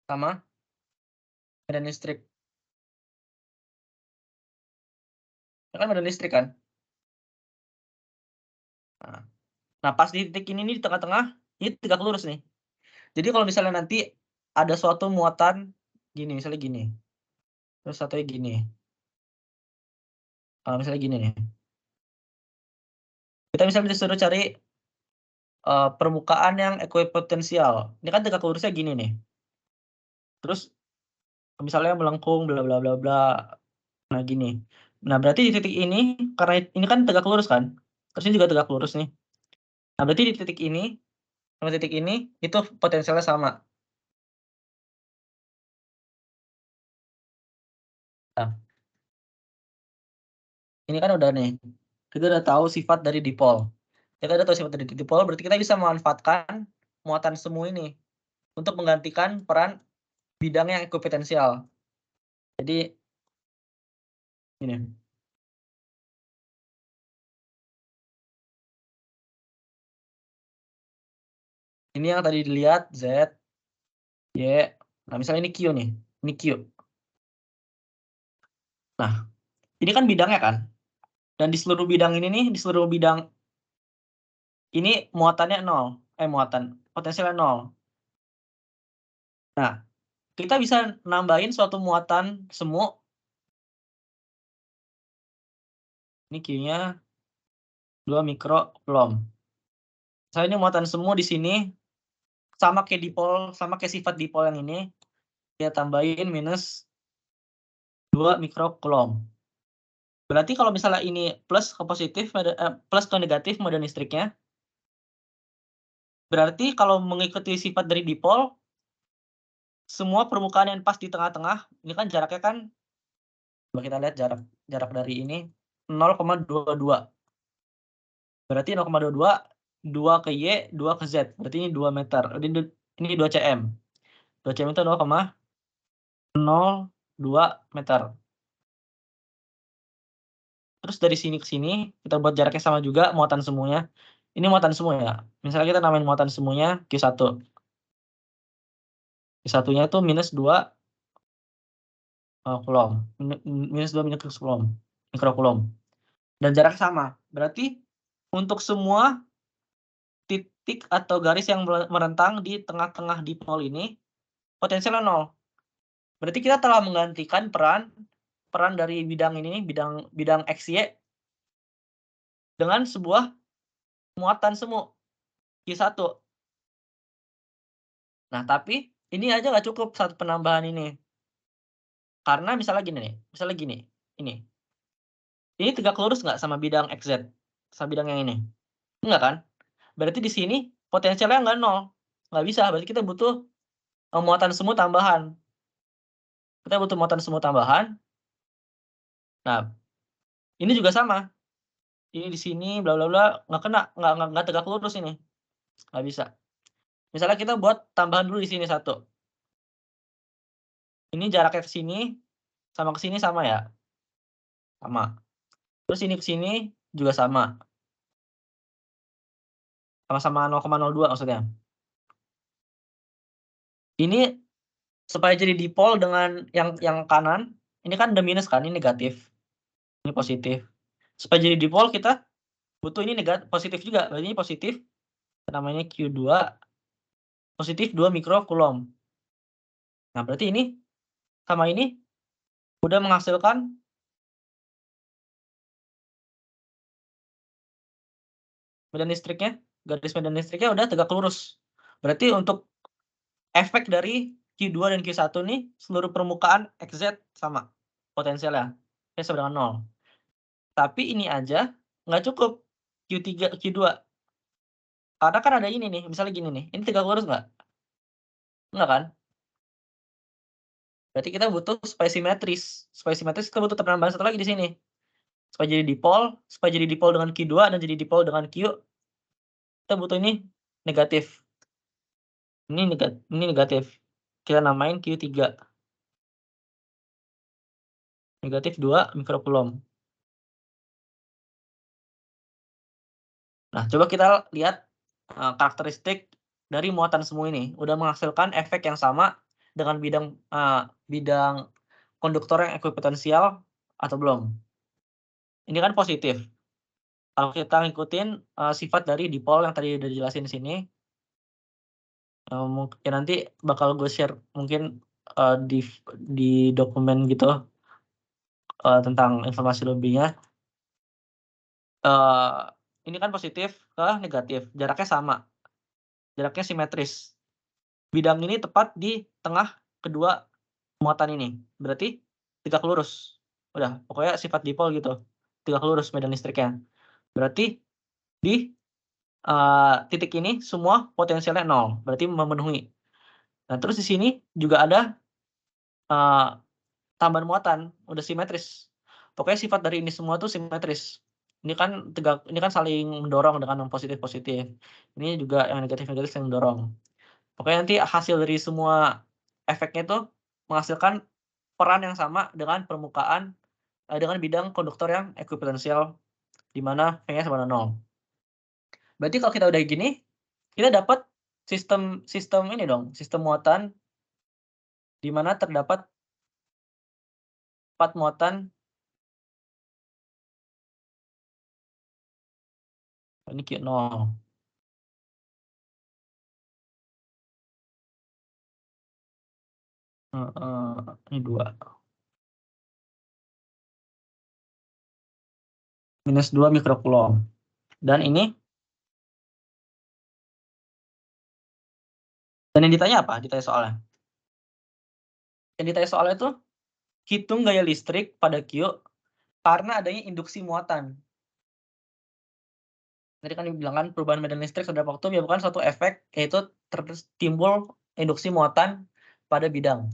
Sama medan listrik. Ini kan medan listrik kan? Nah, pas di titik ini nih, di tengah-tengah, ini tegak lurus nih. Jadi kalau misalnya nanti ada suatu muatan gini, misalnya gini, terus satunya gini. Kalau misalnya gini nih. Kita misalnya disuruh cari permukaan yang ekuipotensial. Ini kan tegak lurusnya gini nih. Terus misalnya melengkung bla bla bla bla. Nah, gini. Nah, berarti di titik ini, karena ini kan tegak lurus kan? Terus ini juga tegak lurus nih. Nah, berarti di titik ini sama titik ini itu potensialnya sama. Nah, ini kan udah nih. Kita udah tahu sifat dari dipol. Kita udah tahu sifat dari dipol, berarti kita bisa memanfaatkan muatan semu ini untuk menggantikan peran bidang yang ekuipotensial. Jadi ini. Ini yang tadi dilihat Z, Y. Nah, misalnya ini Q nih. Ini Q. Nah, ini kan bidangnya kan? Dan di seluruh bidang ini nih, di seluruh bidang ini muatannya 0. Potensialnya 0. Nah, kita bisa nambahin suatu muatan semu. Ini Q-nya 2 mikrocoulomb. Misalnya ini muatan semu di sini sama kayak dipol, sama kayak sifat dipol yang ini, kita tambahin minus 2 mikrocoulomb. Berarti kalau misalnya ini plus ke positif, plus ke negatif medan listriknya, berarti kalau mengikuti sifat dari dipol, semua permukaan yang pas di tengah-tengah, ini kan jaraknya kan, coba kita lihat jarak dari ini 0,22. Berarti 0,22, 2 ke Y, 2 ke Z. Berarti ini 2 meter. Ini 2 cm. 2 cm itu 0,02 meter. Terus dari sini ke sini, kita buat jaraknya sama juga, muatan semuanya. Ini muatan semu ya. Misalnya kita namain muatan semunya Q1. Q1-nya itu minus 2 coulomb. Minus 2 mikrocoulomb. Dan jaraknya sama. Berarti untuk semua titik atau garis yang merentang di tengah-tengah dipol ini, potensialnya 0. Berarti kita telah menggantikan peran dari bidang ini, bidang XY dengan sebuah muatan semu Q1. Nah, tapi ini aja nggak cukup satu penambahan ini. Karena misalnya gini nih, ini. Ini tegak lurus nggak sama bidang XZ? Sama bidang yang ini? Enggak kan? Berarti di sini potensialnya nggak 0. Nggak bisa, berarti kita butuh muatan semu tambahan. Kita butuh muatan semu tambahan. Nah, ini juga sama. Ini di sini bla bla bla nggak kena, nggak tegak lurus ini. Nggak bisa. Misalnya kita buat tambahan dulu di sini 1. Ini jaraknya ke sini sama ke sini sama ya? Sama. Terus ini ke sini juga sama. Sama-sama 0,02 maksudnya. Ini supaya jadi dipol dengan yang kanan, ini kan ada minus kan, ini negatif. Ini positif. Supaya jadi dipol kita butuh ini positif juga. Berarti ini positif. Namanya Q2 positif 2 mikrocoulomb. Nah, berarti ini sama ini udah menghasilkan medan listriknya, garis medan listriknya udah tegak lurus. Berarti untuk efek dari Q2 dan Q1 nih, seluruh permukaan XZ sama potensialnya. Sama dengan 0. Tapi ini aja nggak cukup Q3, Q2. Karena kan ada ini nih, misalnya gini nih, ini tegak lurus nggak? Enggak kan? Berarti kita butuh supaya simetris. Supaya simetris kita butuh penambahan satu lagi di sini. Supaya jadi dipol dengan Q2 dan jadi dipol dengan Q, kita butuh ini negatif. Ini negatif. Kita namain Q3. Negatif 2 mikrocoulomb. Nah, coba kita lihat karakteristik dari muatan semu ini. Udah menghasilkan efek yang sama dengan bidang konduktor yang ekuipotensial atau belum? Ini kan positif. Kalau kita ngikutin sifat dari dipol yang tadi udah dijelasin di sini, mungkin nanti bakal gue share mungkin di dokumen gitu tentang informasi lebihnya. Ini kan positif ke negatif, jaraknya sama, jaraknya simetris. Bidang ini tepat di tengah kedua muatan ini, berarti tegak lurus. Udah, pokoknya sifat dipol gitu, tegak lurus medan listriknya. Berarti di titik ini semua potensialnya 0, berarti memenuhi. Nah, terus di sini juga ada tambahan muatan, udah simetris. Pokoknya sifat dari ini semua tuh simetris. Ini kan saling mendorong dengan yang positif-positif. Ini juga yang negatif-negatif saling mendorong. Pokoknya nanti hasil dari semua efeknya itu menghasilkan peran yang sama dengan dengan bidang konduktor yang ekuipotensial, di mana V-nya sama dengan 0. Berarti kalau kita udah gini, kita dapat sistem ini dong, sistem muatan di mana terdapat 4 muatan. Ini Q0. Ini 2. Minus 2 mikrocoulomb. Dan ini yang ditanya apa? Ditanya soalnya. Yang ditanya soalnya itu hitung gaya listrik pada Q karena adanya induksi muatan. Tadi kan dibilang kan perubahan medan listrik pada waktu menyebabkan suatu efek, yaitu timbul induksi muatan pada bidang.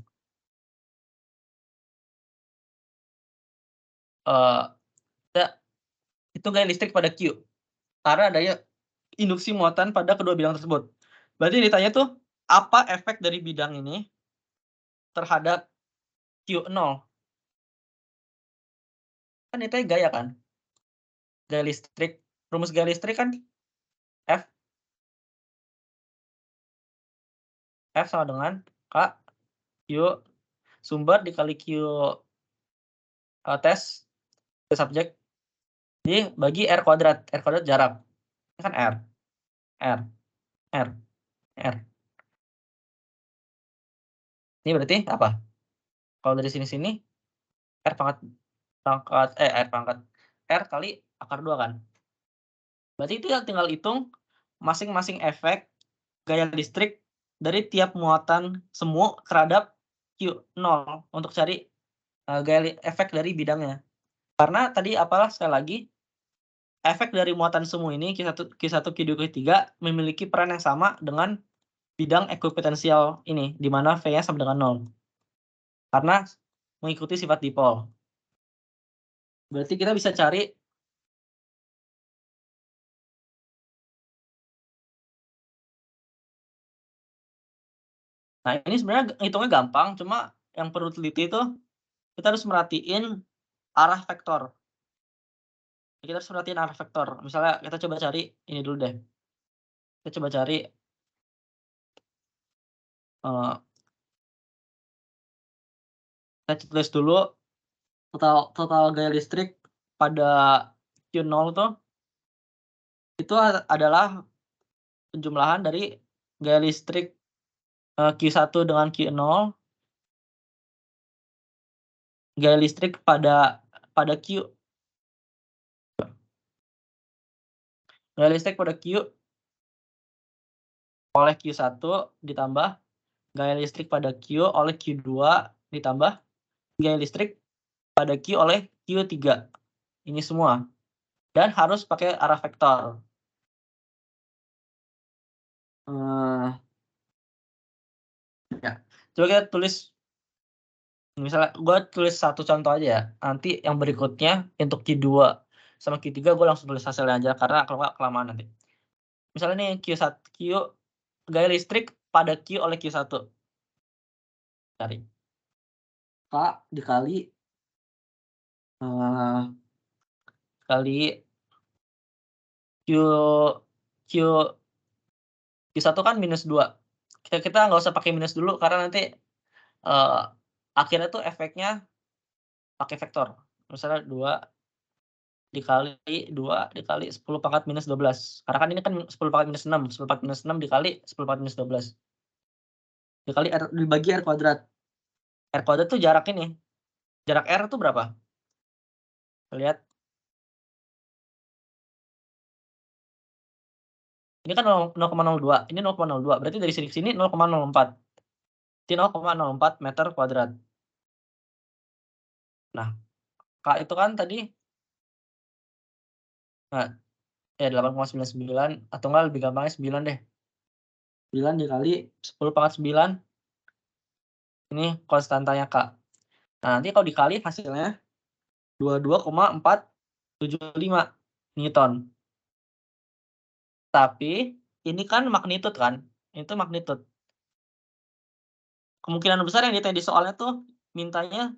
Itu gaya listrik pada Q karena adanya induksi muatan pada kedua bidang tersebut. Berarti yang ditanya tuh apa efek dari bidang ini terhadap Q0? Kan ditanya gaya kan? Gaya listrik. Rumus gaya listrik kan F sama dengan K Q sumber dikali Q tes subjek dibagi R kuadrat jarak. Ini kan R. Ini berarti apa? Kalau dari sini R kali akar 2 kan. Berarti itu tinggal hitung masing-masing efek gaya listrik dari tiap muatan semu terhadap Q0 untuk cari efek dari bidangnya. Karena tadi sekali lagi efek dari muatan semu ini Q1, Q2, Q3 memiliki peran yang sama dengan bidang ekuipotensial ini, di mana V-nya sama dengan 0. Karena mengikuti sifat dipol. Berarti kita bisa cari nah ini sebenarnya hitungnya gampang, cuma yang perlu teliti itu kita harus merhatiin arah vektor. Kita harus perhatiin arah vektor. Misalnya kita coba cari ini dulu deh. Kita coba cari kita tulis dulu total gaya listrik pada Q0 tuh itu adalah penjumlahan dari gaya listrik Q1 dengan Q0, gaya listrik pada Q, gaya listrik pada Q oleh Q1 ditambah gaya listrik pada Q oleh Q2 ditambah gaya listrik pada Q oleh Q3. Ini semua. Dan harus pakai arah vektor. Ya. Coba kita tulis, misalnya gue tulis satu contoh aja ya. Nanti yang berikutnya untuk Q2 sama Q3 gue langsung tulis hasilnya aja karena kalau nggak kelamaan nanti. Misalnya nih Q gaya listrik pada Q oleh Q1. Cari. K dikali kali Q1 kan -2. Kita nggak usah pakai minus dulu karena nanti akhirnya tuh efeknya pakai vektor. Misalnya 2 dikali 2 dikali 10 pangkat minus 12. Karena kan ini kan 10 pangkat minus 6. 10 pangkat minus 6 dikali 10 pangkat minus 12. Dikali R, dibagi R kuadrat. R kuadrat tuh jarak ini. Jarak R tuh berapa? Lihat. Ini kan 0,02. Ini 0,02. Berarti dari sini ke sini 0,04. Ini 0,04 meter kuadrat. Nah, K itu kan tadi, nah, 8,99 atau enggak lebih gampangnya 9 deh. 9 dikali 10 pangkat 9. Ini konstantanya K. Nah, nanti kalau dikali hasilnya 22,475 Newton. Tapi ini kan magnitude kan? Itu magnitude. Kemungkinan besar yang ditanya di soalnya tuh mintanya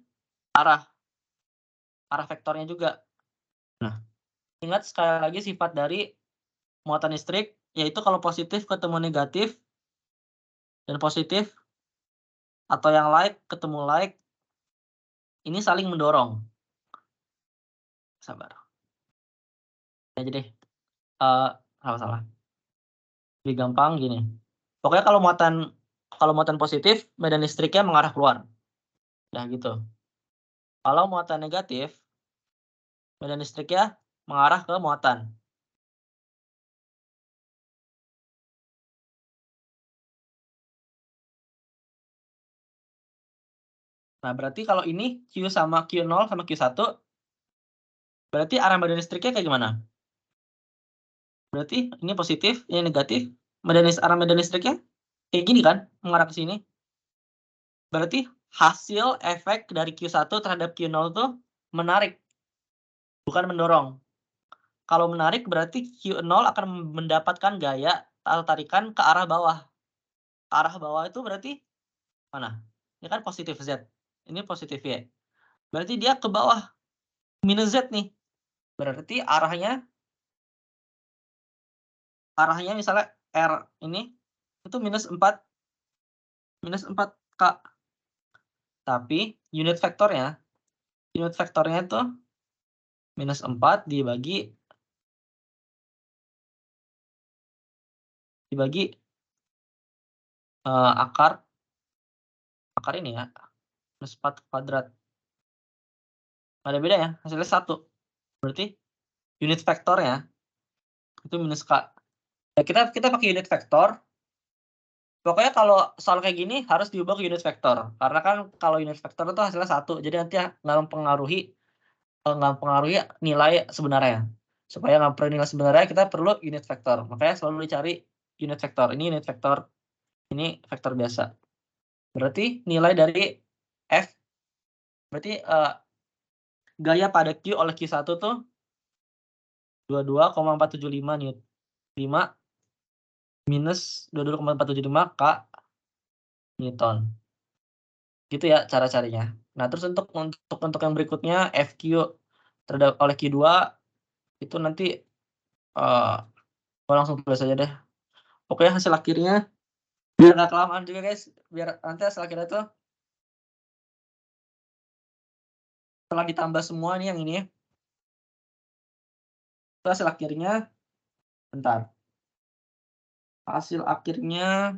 arah vektornya juga. Nah, ingat sekali lagi sifat dari muatan listrik, yaitu kalau positif ketemu negatif dan positif atau yang like ketemu like, ini saling mendorong. Sabar. Aja deh. Salah. Lebih gampang gini. Pokoknya kalau muatan positif, medan listriknya mengarah keluar. Nah, gitu. Kalau muatan negatif, medan listriknya mengarah ke muatan. Nah, berarti kalau ini Q sama Q0 sama Q1, berarti arah medan listriknya kayak gimana? Berarti ini positif, ini negatif. Arah medan listriknya kayak gini kan, mengarah ke sini. Berarti hasil efek dari Q1 terhadap Q0 tuh menarik, bukan mendorong. Kalau menarik berarti Q0 akan mendapatkan gaya tarikan ke arah bawah. Arah bawah itu berarti mana? Ini kan positif Z. Ini positif Y. Berarti dia ke bawah. Minus Z nih. Berarti arahnya misalnya R ini itu minus 4 K. Tapi unit vektornya itu minus 4 dibagi akar ini ya, minus 4 kuadrat. Nggak ada beda ya, hasilnya 1. Berarti unit vektornya itu minus K. Ya, kita pakai unit vektor. Pokoknya kalau soal kayak gini harus diubah ke unit vektor. Karena kan kalau unit vektor itu hasilnya 1. Jadi nanti nggak mempengaruhi nilai sebenarnya. Supaya nggak perlu nilai sebenarnya, kita perlu unit vektor. Makanya selalu dicari unit vektor. Ini unit vektor. Ini vektor biasa. Berarti nilai dari F, berarti gaya pada Q oleh Q1 tuh 22,475 Newton. 5 minus 22,475 K Newton. Gitu ya cara carinya. Nah, terus untuk yang berikutnya FQ terhadap oleh Q2 itu nanti langsung tulis aja deh. Pokoknya hasil akhirnya biar nggak kelamaan juga guys, biar nanti hasil akhirnya tuh setelah ditambah semua nih yang ini, itu hasil akhirnya, bentar. Hasil akhirnya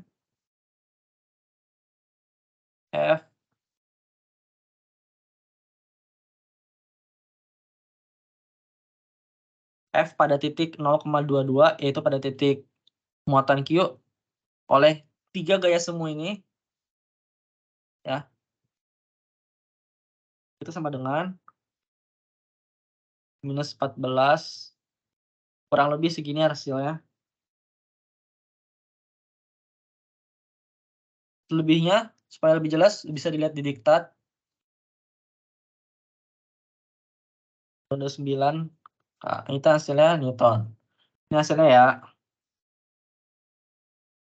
F pada titik 0,22 yaitu pada titik muatan Q oleh 3 gaya semu ini ya. Itu sama dengan minus 14, kurang lebih segini hasilnya. Selebihnya supaya lebih jelas bisa dilihat di diktat. 9. Nah, ini hasilnya Newton. Ini hasilnya ya.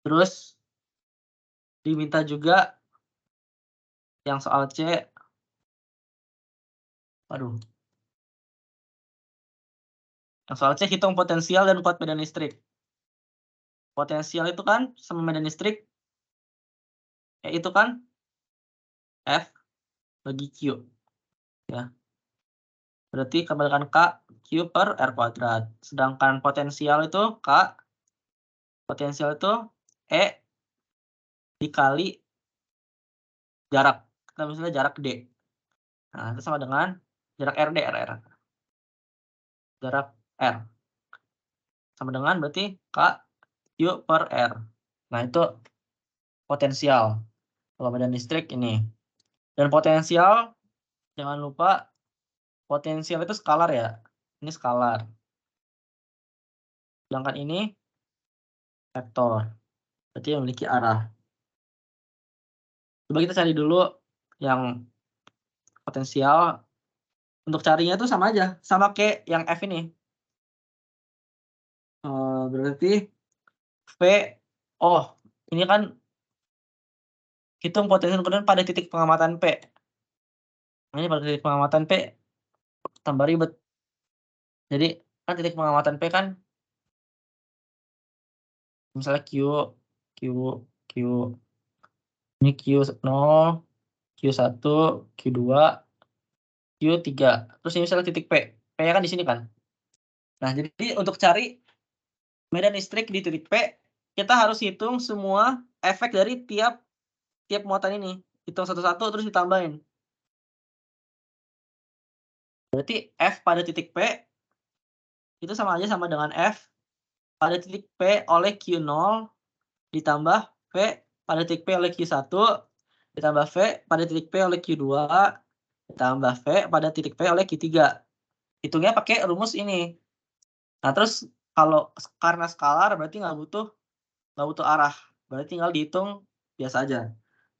Terus diminta juga yang soal C. Aduh. Nah, soal C hitung potensial dan kuat medan listrik. Potensial itu kan sama medan listrik, itu kan F bagi Q. Ya. Berarti kebalikan K, Q per R kuadrat. Sedangkan potensial itu E dikali jarak. Kita misalnya jarak D. Nah, itu sama dengan jarak RD, RR. Jarak R. Sama dengan berarti K, Q per R. Nah, itu potensial. Kalau medan listrik ini. Dan potensial, jangan lupa potensial itu skalar ya. Ini skalar. Sedangkan ini vektor. Berarti memiliki arah. Coba kita cari dulu yang potensial. Untuk carinya itu sama aja. Sama kayak yang F ini. Berarti V. Oh, ini kan hitung potensial kemudian pada titik pengamatan P. Ini pada titik pengamatan P tambah ribet. Jadi kan titik pengamatan P kan misalnya Q, Q. Ini Q0, Q1, Q2, Q3. Terus ini misalnya titik P. P-nya kan di sini kan. Nah, jadi untuk cari medan listrik di titik P, kita harus hitung semua efek dari tiap muatan ini. Hitung satu-satu terus ditambahin. Berarti F pada titik P itu sama aja sama dengan F pada titik P oleh Q0 ditambah V pada titik P oleh Q1 ditambah V pada titik P oleh Q2 ditambah V pada titik P oleh Q3. Hitungnya pakai rumus ini. Nah, terus kalau karena skalar berarti nggak butuh arah. Berarti tinggal dihitung biasa aja.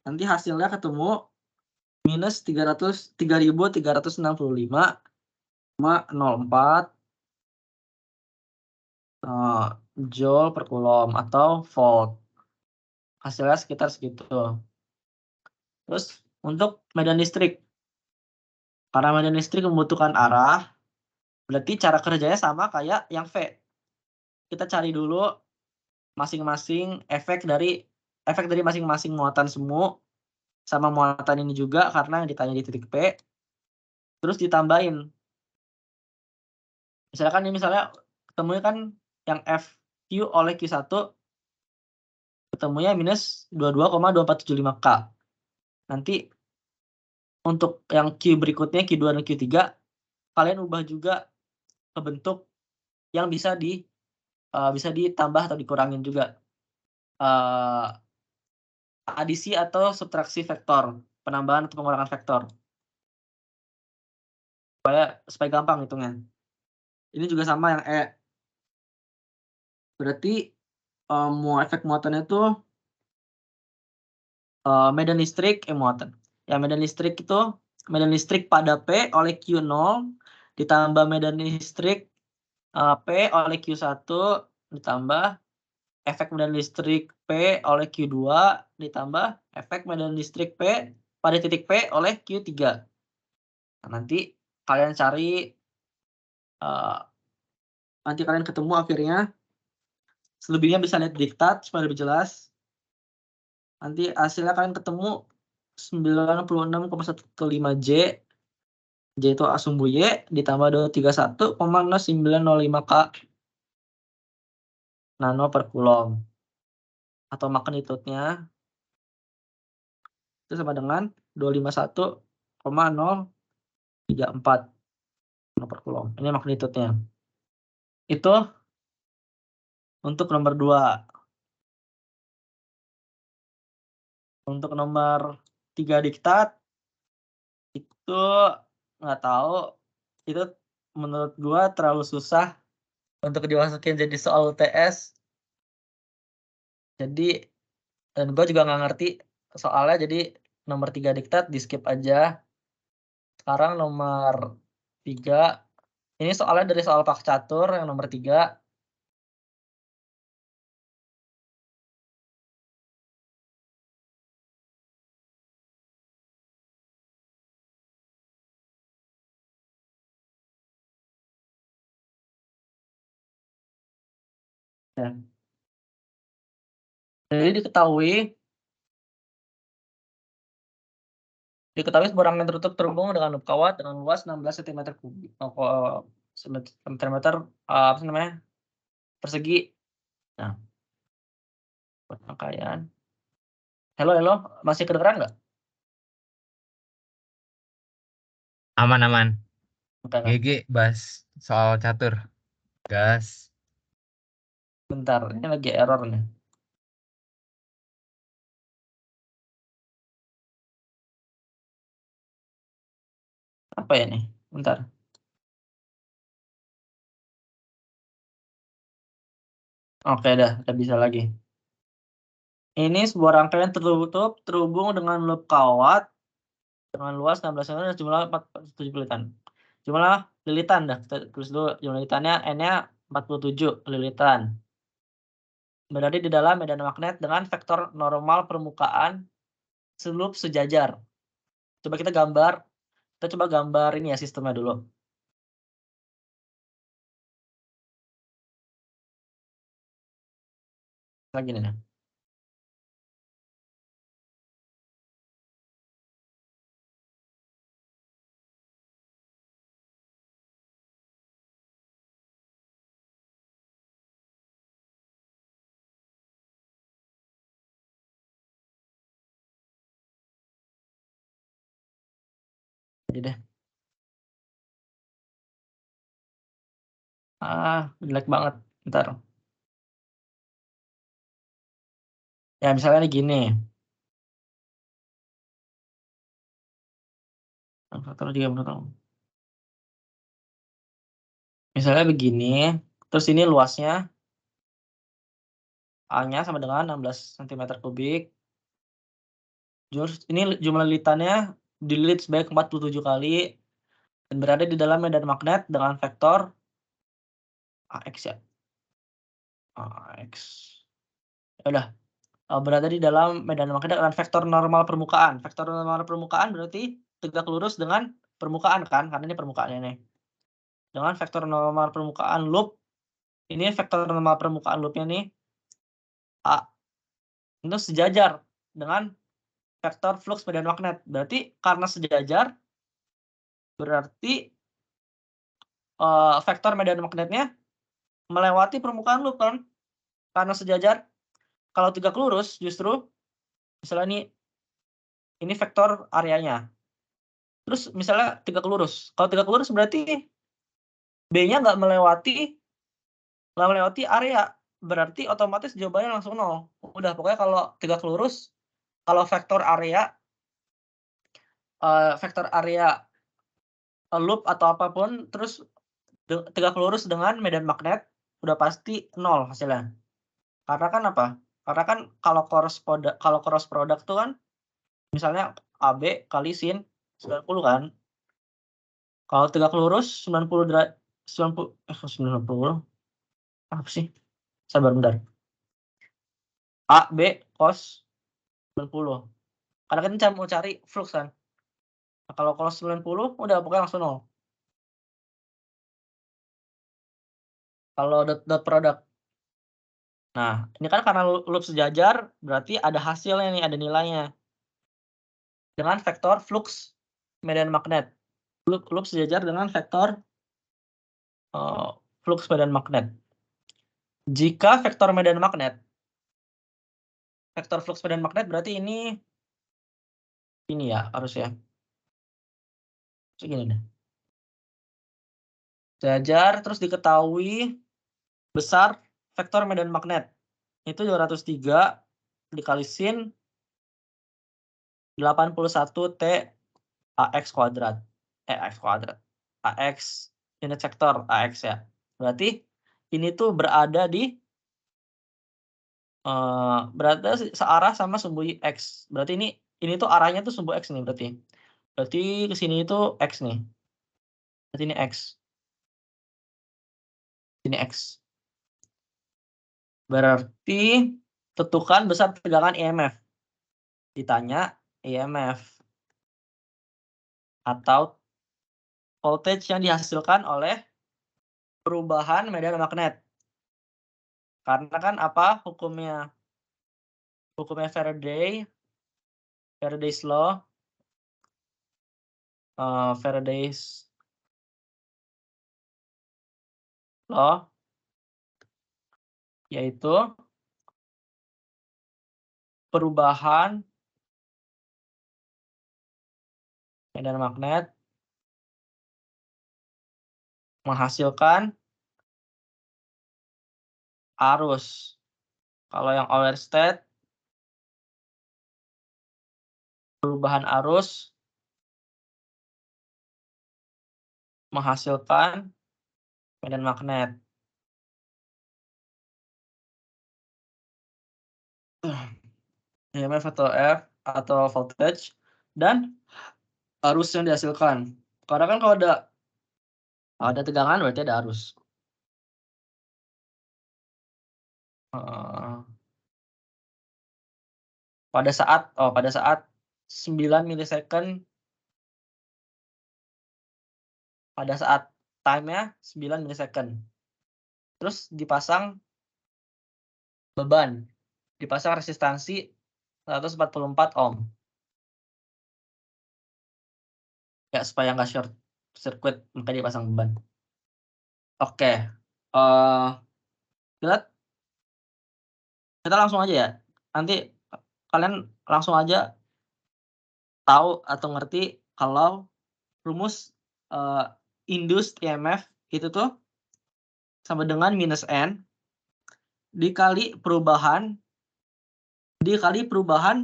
Nanti hasilnya ketemu minus 3.365,04 joule per coulomb atau volt. Hasilnya sekitar segitu. Terus untuk medan listrik. Karena medan listrik membutuhkan arah, berarti cara kerjanya sama kayak yang V. Kita cari dulu masing-masing efek dari masing-masing muatan semu sama muatan ini juga karena yang ditanya di titik P. Terus ditambahin. Misalnya ketemunya kan yang FQ oleh Q1 ketemunya minus 22,2475 K. Nanti untuk yang Q berikutnya Q2 dan Q3 kalian ubah juga ke bentuk yang bisa ditambah atau dikurangin juga. Adisi atau subtraksi vektor, penambahan atau pengurangan vektor. Supaya gampang hitungnya. Ini juga sama yang E. Berarti efek muatannya itu medan listrik muatan. Ya, medan listrik pada P oleh Q0 ditambah medan listrik P oleh Q1 ditambah efek medan listrik P oleh Q2 ditambah efek medan listrik P pada titik P oleh Q3. Nah, nanti kalian cari, nanti kalian ketemu akhirnya. Selebihnya bisa lihat diktat supaya lebih jelas. Nanti hasilnya kalian ketemu 96,115 J. J itu A sumbu Y ditambah 231,0905 K nano per coulomb. Atau magnitudenya itu sama dengan 251,034 nano per coulomb. Ini magnitudenya. Itu untuk nomor 2. Untuk nomor 3 diktat itu nggak tahu, itu menurut gua terlalu susah untuk dimasukin jadi soal UTS. Jadi dan gua juga nggak ngerti soalnya, jadi nomor 3 diktat di skip aja. Sekarang nomor 3 ini soalnya dari soal Pak Catur yang nomor 3. Ya. Jadi diketahui sebuah rangkaian tertutup terhubung dengan loop kawat dengan luas 16 cm kubik. Cm apa sih namanya? Persegi. Nah, buat rangkaian. Halo, masih kedengeran nggak? Aman-aman. Oke, GG bahas soal catur. Gas. bentar, ini lagi error nih. Apa ya nih? Bentar. Oke, udah bisa lagi. Ini sebuah rangkaian tertutup terhubung dengan loop kawat dengan luas 16 cm dan jumlah 47 lilitan. Jumlah lilitan dah, kita tulis dulu jumlah lilitannya N-nya 47 lilitan. Berada di dalam medan magnet dengan vektor normal permukaan loop sejajar. Kita coba gambar ini ya sistemnya dulu. Lagi nih. Jadi deh. Jelek banget. Bentar. Ya misalnya nih gini. Misalnya begini, terus ini luasnya A-nya sama dengan 16 cm kubik. Ini jumlah lilitannya dililit sebanyak 47 kali dan berada di dalam medan magnet dengan vektor AX ya. AX. Ya udah, berada di dalam medan magnet dengan vektor normal permukaan. Vektor normal permukaan berarti tegak lurus dengan permukaan kan, karena ini permukaannya nih. Dengan vektor normal permukaan loop, ini vektor normal permukaan loopnya nih A. Itu sejajar dengan vektor flux medan magnet. Berarti karena sejajar, berarti vektor medan magnetnya melewati permukaan loop kan? Karena sejajar. Kalau tegak lurus justru misalnya ini vektor areanya. Terus misalnya tegak lurus. Kalau tegak lurus berarti B-nya nggak melewati area. Berarti otomatis jawabannya langsung 0. Udah, pokoknya kalau tegak lurus, kalau vektor area loop atau apapun, terus tegak lurus dengan medan magnet, udah pasti 0 hasilnya. Karena kan apa? Karena kan kalau cross product tuh kan, misalnya AB kali sin 90 kan. Kalau tegak lurus 90 apa sih? Sabar bentar. AB cos 90. Karena kan kita mau cari flux kan. Nah, kalau cos 90 udah pokoknya langsung 0. Kalau dot product. Nah, ini kan karena loop sejajar berarti ada hasilnya nih, ada nilainya. Dengan vektor flux medan magnet. Loop sejajar dengan vektor flux medan magnet. Jika vektor medan magnet, vektor flux medan magnet berarti ini ya harus ya. Segini deh. Sejajar terus diketahui besar vektor medan magnet. Itu 203 dikali sin 81 T AX kuadrat. AX kuadrat. AX unit vektor AX ya. Berarti ini tuh berada searah sama sumbu X. Berarti ini tuh arahnya tuh sumbu X nih berarti. Berarti ke sini itu X nih. Berarti ini X. Ini X. Berarti tentukan besar tegangan EMF. Ditanya EMF atau voltage yang dihasilkan oleh perubahan medan magnet. Karena kan apa hukumnya Faraday's law, Faraday's law yaitu perubahan medan magnet menghasilkan arus. Kalau yang Oersted, perubahan arus menghasilkan medan magnet. EMF atau F atau voltage dan arus yang dihasilkan. Karena kan kalau ada tegangan berarti ada arus. Pada saat 9 milisecond, pada saat time-nya 9 milisecond. Terus dipasang beban, dipasang resistansi 144 ohm. Ya, supaya nggak short circuit, makanya dipasang beban. Oke, kita langsung aja ya. Nanti kalian langsung aja tahu atau ngerti kalau rumus induced EMF itu tuh sama dengan minus N dikali perubahan flux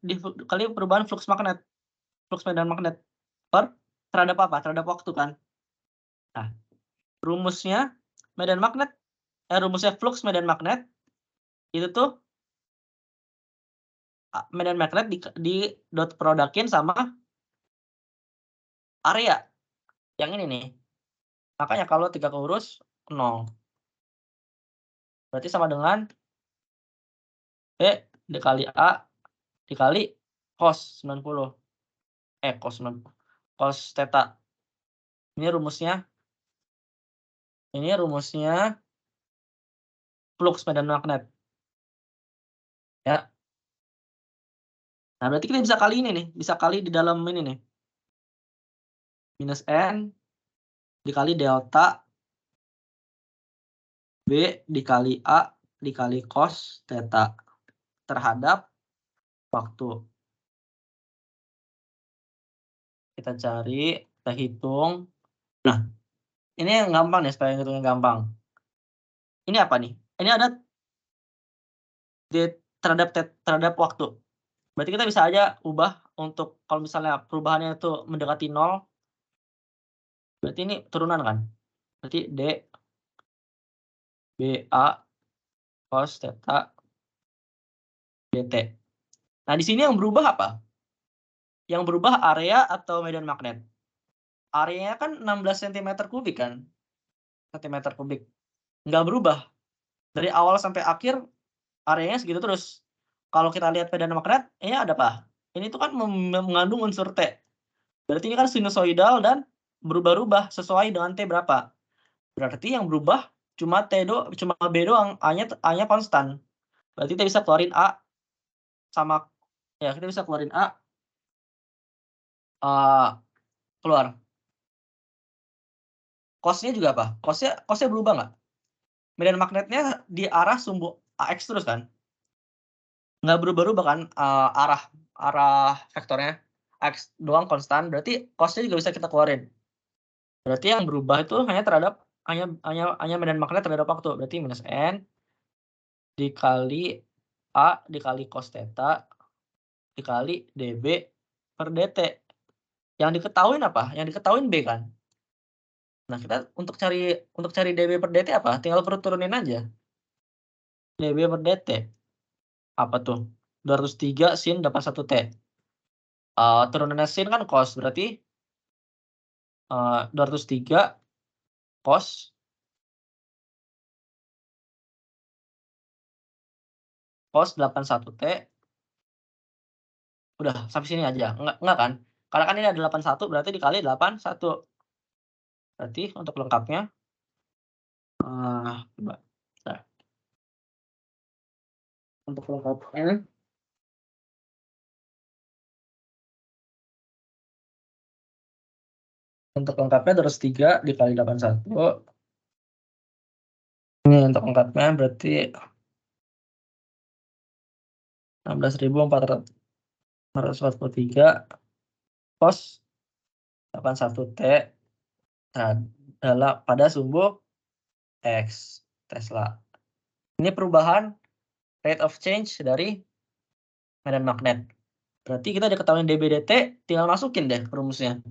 dikali perubahan flux medan magnet terhadap apa? Terhadap waktu kan. Nah, rumusnya flux medan magnet itu tuh medan magnet di dot produkin sama area. Yang ini nih. Makanya kalau 3 keurus 0. Berarti sama dengan E dikali A dikali cos 90. Cos theta. Ini rumusnya flux medan magnet. Ya. Nah, berarti kita bisa kali ini nih, bisa kali di dalam ini nih. Minus N dikali delta B dikali A dikali cos theta terhadap waktu. Kita cari, kita hitung. Nah, ini yang gampang nih, supaya ngitungnya gampang. Ini apa nih? Ini ada terhadap waktu. Berarti kita bisa aja ubah untuk kalau misalnya perubahannya itu mendekati 0. Berarti ini turunan kan? Berarti D BA cos theta dt. Nah, di sini yang berubah apa? Yang berubah area atau medan magnet? Areanya kan 16 cm kubik kan? Cm kubik. Nggak berubah. Dari awal sampai akhir areanya segitu terus. Kalau kita lihat medan magnet, ini ada apa? Ini tuh kan mengandung unsur T. Berarti ini kan sinusoidal dan berubah-ubah sesuai dengan T berapa. Berarti yang berubah cuma B doang, A-nya konstan. Berarti kita bisa keluarin A sama, ya kita bisa keluarin A keluar. Cos-nya juga apa? Cos-nya berubah nggak? Medan magnetnya di arah sumbu AX terus kan? Nggak berubah-ubah kan arah vektornya. X doang konstan, berarti cos-nya juga bisa kita keluarin. Berarti yang berubah itu hanya medan magnet terhadap waktu. Berarti minus N dikali A dikali cos theta dikali dB per dt. Yang diketahuin apa? Yang diketahuin B kan? Nah, kita untuk cari dB per dt apa? Tinggal perlu turunin aja. dB per dt. Apa tuh? 203 sin 81 T. Turunannya sin kan cos, berarti 203 cos 81 T. Udah sampai sini aja. Enggak kan? Karena kan ini ada 81 berarti dikali 81. Berarti untuk lengkapnya Coba. Nah. Untuk lengkapnya. Untuk lengkapnya terus 3 dikali 81. Ini untuk lengkapnya berarti 16.443 cos 81T adalah pada sumbu X Tesla. Ini perubahan rate of change dari medan magnet. Berarti kita udah ketahui dB/dt, tinggal masukin deh rumusnya.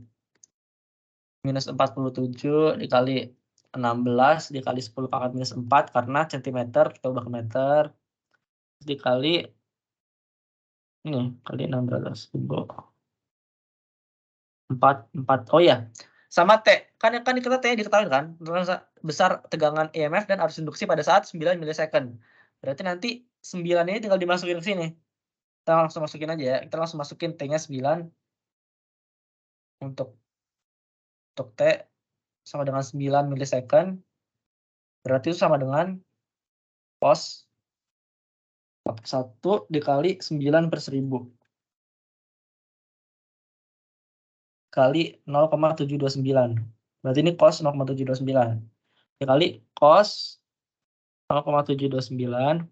Minus 47 dikali 16 dikali 10 pangkat minus 4 karena centimeter kita ubah ke meter. Dikali ini kali 600 ribu. 4. Oh ya, sama T. Kan kita T diketahui kan? Besar tegangan EMF dan arus induksi pada saat 9 milisecond. Berarti nanti 9 ini tinggal dimasukin ke sini. Kita langsung masukin aja ya. Kita langsung masukin T-nya 9 untuk T sama dengan 9 milisecond. Berarti itu sama dengan cos 1 dikali 9 per 1000 kali 0,729. Berarti ini cos 0,729 dikali cos 0,729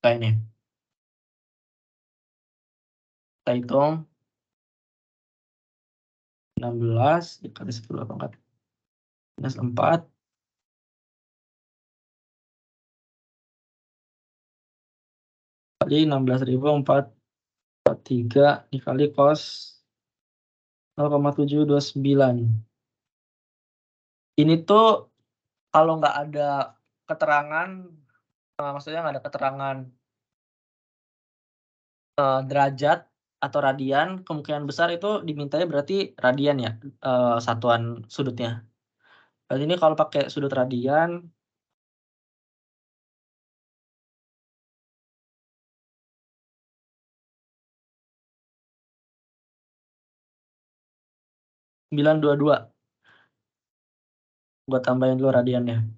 kayak ini. Kita hitung 16 dikali 10 pangkat minus 4 kali 16.443 dikali cos 0,729. Ini tuh kalau nggak ada keterangan, maksudnya nggak ada keterangan derajat atau radian, kemungkinan besar itu dimintanya berarti radian ya, satuan sudutnya. Berarti ini kalau pakai sudut radian, -922. Gua tambahin dulu radiannya.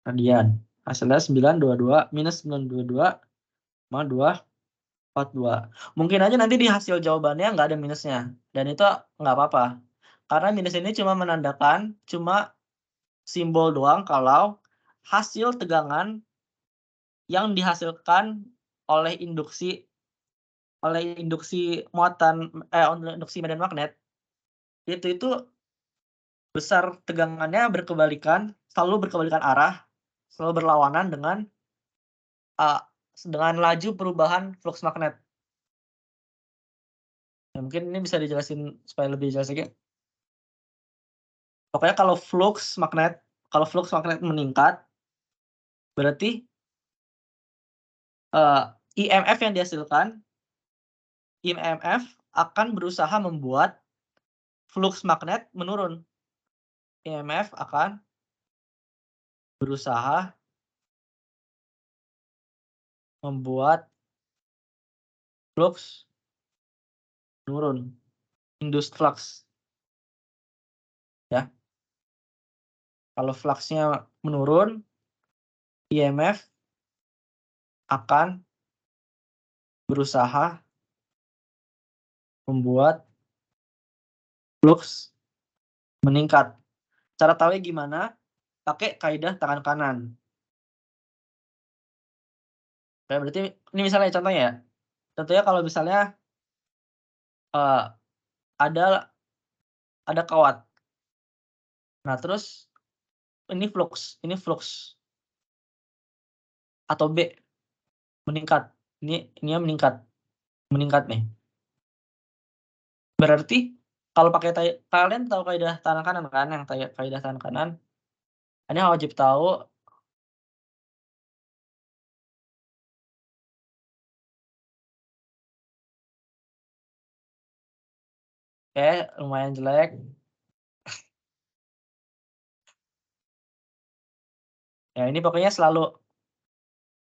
Radian. Hasilnya 922 minus 922 sama 242. Mungkin aja nanti di hasil jawabannya nggak ada minusnya. Dan itu nggak apa-apa. Karena minus ini cuma menandakan, cuma simbol doang kalau hasil tegangan yang dihasilkan oleh induksi muatan induksi medan magnet itu besar tegangannya selalu berkebalikan arah, selalu berlawanan dengan laju perubahan flux magnet. Ya, mungkin ini bisa dijelasin supaya lebih jelas lagi. Pokoknya kalau flux magnet meningkat, berarti IMF yang dihasilkan, IMF akan berusaha membuat flux magnet menurun. IMF akan berusaha membuat flux menurun, induced flux. Ya. Kalau fluxnya menurun, IMF akan berusaha membuat flux meningkat. Cara tahunya gimana? Pakai kaidah tangan kanan. Oke, berarti ini misalnya contohnya ya. Contohnya kalau misalnya ada kawat. Nah, terus ini flux atau B meningkat. Ini meningkat nih. Berarti kalau pakai kalian tahu kaidah tangan kanan kan, yang kaidah tangan kanan. Ini wajib tahu. Oke, lumayan jelek. Ya, ini pokoknya selalu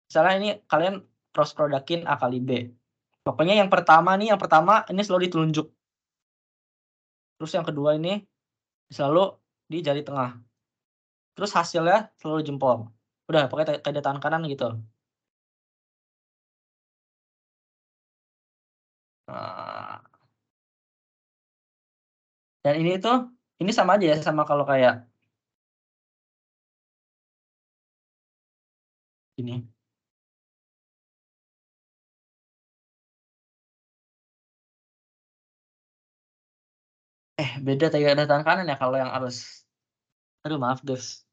misalnya ini kalian cross productin A kali B. Pokoknya yang pertama ini selalu ditelunjuk. Terus yang kedua ini selalu di jari tengah. Terus hasilnya selalu jempol. Udah pokoknya kayak tangan kanan gitu. Nah, dan ini sama aja ya, sama kalau kayak ini. Beda ada tangan kanan ya kalau yang arus. Aduh maaf guys.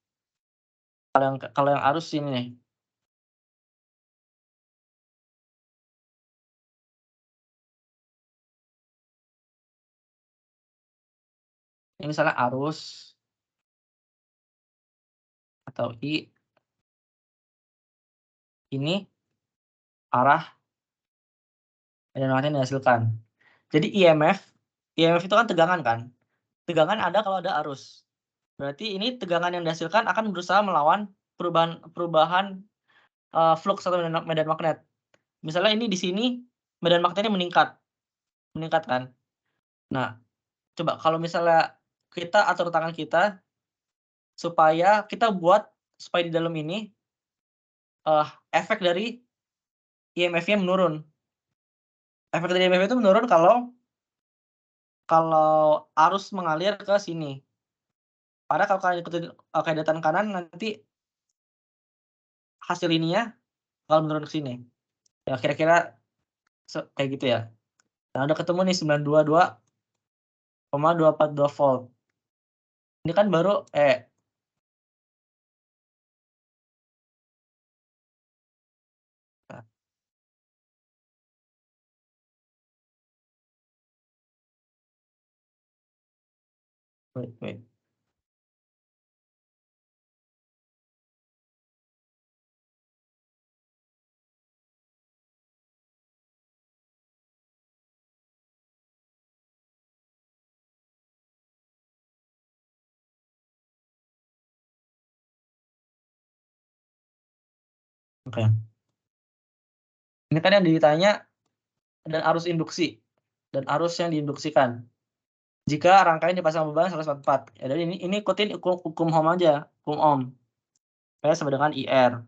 Kalau yang arus ini nih. Ini misalnya arus atau I, ini arah medan magnet yang dihasilkan. Jadi IMF itu kan tegangan kan? Tegangan ada kalau ada arus. Berarti ini tegangan yang dihasilkan akan berusaha melawan perubahan flux atau medan magnet. Misalnya ini di sini medan magnetnya meningkat kan? Nah, coba kalau misalnya kita atur tangan kita supaya di dalam ini efek dari IMF-nya menurun. Efek dari IMF itu menurun kalau arus mengalir ke sini. Karena kalau kalian ikutin kaidah tangan kanan nanti hasil ininya bakal menurun ke sini. Ya kira-kira kayak gitu ya. Nah, udah ketemu nih 922,242 volt. Ini kan baru Nah, wait. Oke. Ini kan yang ditanya dan arus induksi dan arus yang diinduksikan. Jika rangkaian dipasang beban 144. Ya, jadi ini ikutin hukum Ohm aja, hukum Ohm. P sama dengan IR.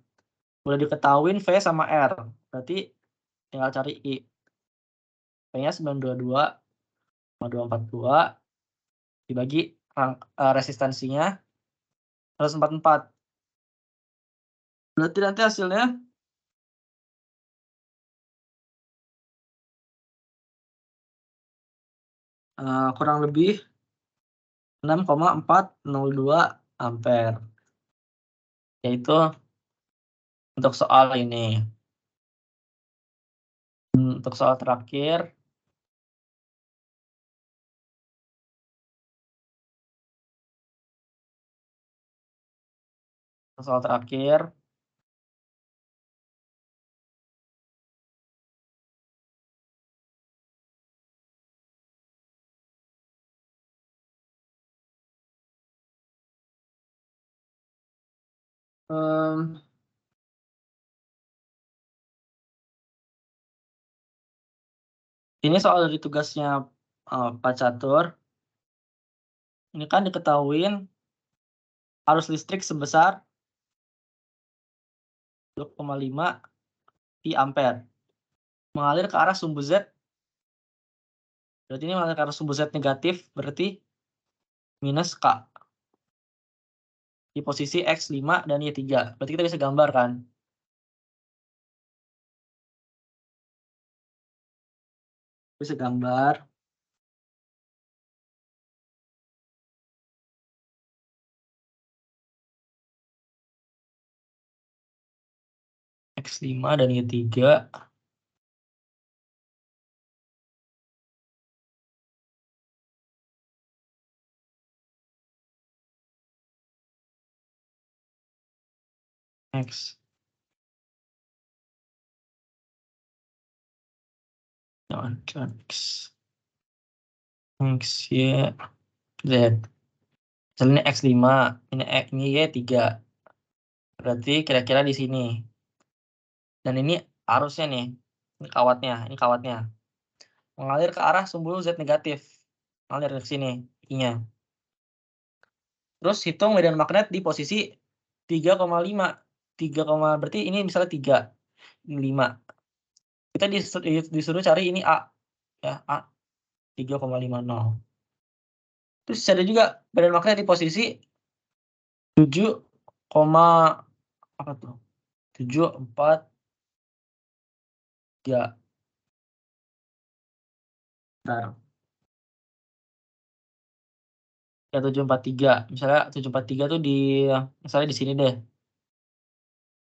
Udah diketahuin V sama R. Berarti tinggal cari I. P-nya 922,242 dibagi resistansinya 144. Berarti nanti hasilnya kurang lebih 6,402 ampere. Yaitu untuk soal ini. Untuk soal terakhir. Soal terakhir. Ini soal dari tugasnya Pak Catur. Ini kan diketahuin arus listrik sebesar 2,5 pi ampere mengalir ke arah sumbu Z. Berarti ini mengalir ke arah sumbu Z negatif, berarti minus K di posisi X5 dan Y3. Berarti kita bisa gambar kan? Bisa gambar. X5 dan Y3. X. Jangan X. X, Y, Z. Misalnya X5, ini Y3. Berarti kira-kira di sini. Dan ini arusnya nih. Ini kawatnya. Mengalir ke arah sumbu Z negatif. Mengalir ke sini, I-nya. Terus hitung medan magnet di posisi 3,5. Berarti ini misalnya 3, ini 5. Kita disuruh cari ini A. Ya, A 3,50. Terus ada juga medan magnet di posisi 7, apa tuh? 7, 4, 3. Bentar. Ya 743. Misalnya 743 tuh misalnya di sini deh.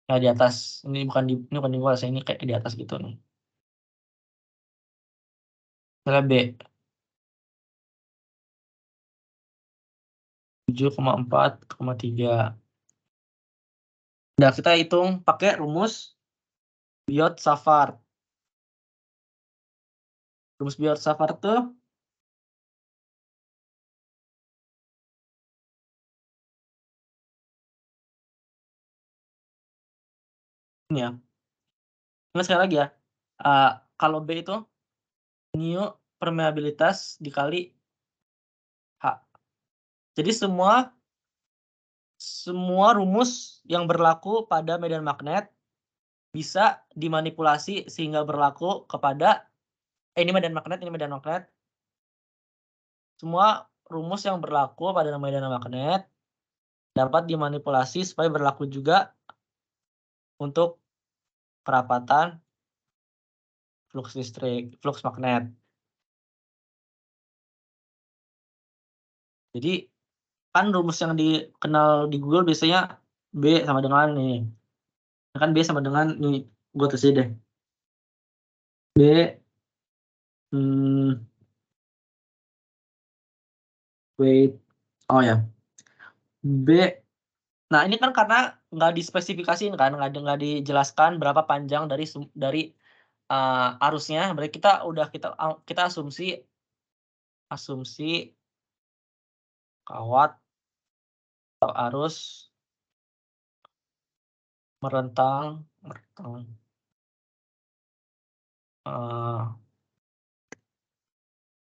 Ya di atas. Ini bukan di bawah, ini kayak di atas gitu nih. Misalnya B. 7,4,3. Nah, kita hitung pakai rumus Biot-Savart. Rumus Biot-Savart tuh ini ya. Ini sekali lagi ya. Kalau B itu mu permeabilitas dikali H. Jadi semua rumus yang berlaku pada medan magnet bisa dimanipulasi sehingga berlaku kepada ini medan magnet. Semua rumus yang berlaku pada medan magnet dapat dimanipulasi supaya berlaku juga untuk kerapatan flux magnet. Jadi kan rumus yang dikenal di Google biasanya B sama dengan ini. Kan B sama dengan ini, gue tulis deh. B wait. Oh ya. B. Nah, ini kan karena nggak dispesifikasiin kan, nggak dijelaskan berapa panjang dari arusnya. Berarti kita asumsi kawat atau arus merentang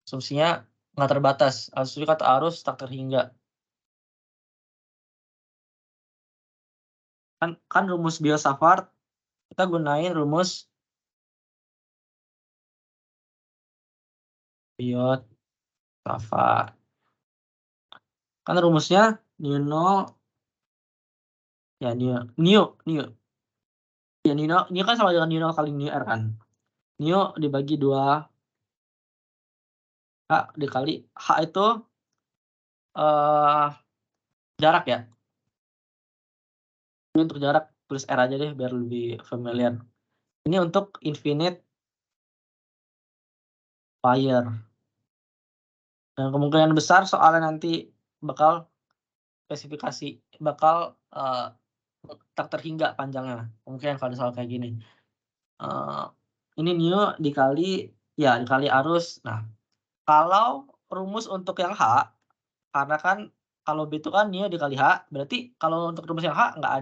asumsinya nggak terbatas. Asumsi kata arus tak terhingga. Kan rumus Biot-Savart kita gunain rumus Biot-Savart. Kan rumusnya nu ya nu. Ya nu kan sama dengan nu kali nu R kan. Nu dibagi 2 H dikali H itu jarak ya. Ini untuk jarak tulis R aja deh biar lebih familiar. Ini untuk infinite wire. Dan kemungkinan besar soalnya nanti bakal tak terhingga panjangnya. Kemungkinan kalau soal kayak gini. Ini nu dikali arus. Nah, kalau rumus untuk yang H, karena kan kalau B itu kan nu dikali H, berarti kalau untuk rumus yang H nggak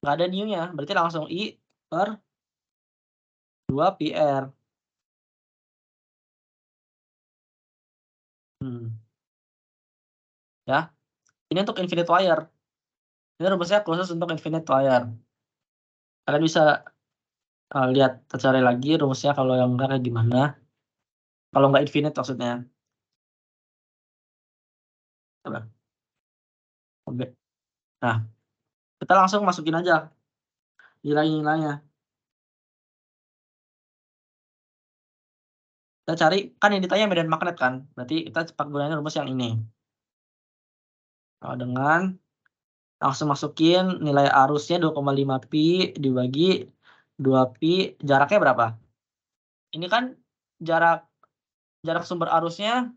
ada nu-nya, berarti langsung I per 2 PR. Ya, ini untuk infinite wire. Ini rumusnya khusus untuk infinite wire. Kalian bisa lihat cari lagi rumusnya kalau yang enggak kayak gimana. Kalau nggak infinite maksudnya. Coba. Oke. Nah, kita langsung masukin aja nilai-nilainya. Kita cari, kan yang ditanya medan magnet kan, berarti kita gunain rumus yang ini. Dengan langsung masukin nilai arusnya 2,5 pi dibagi 2 pi, jaraknya berapa? Ini kan jarak sumber arusnya,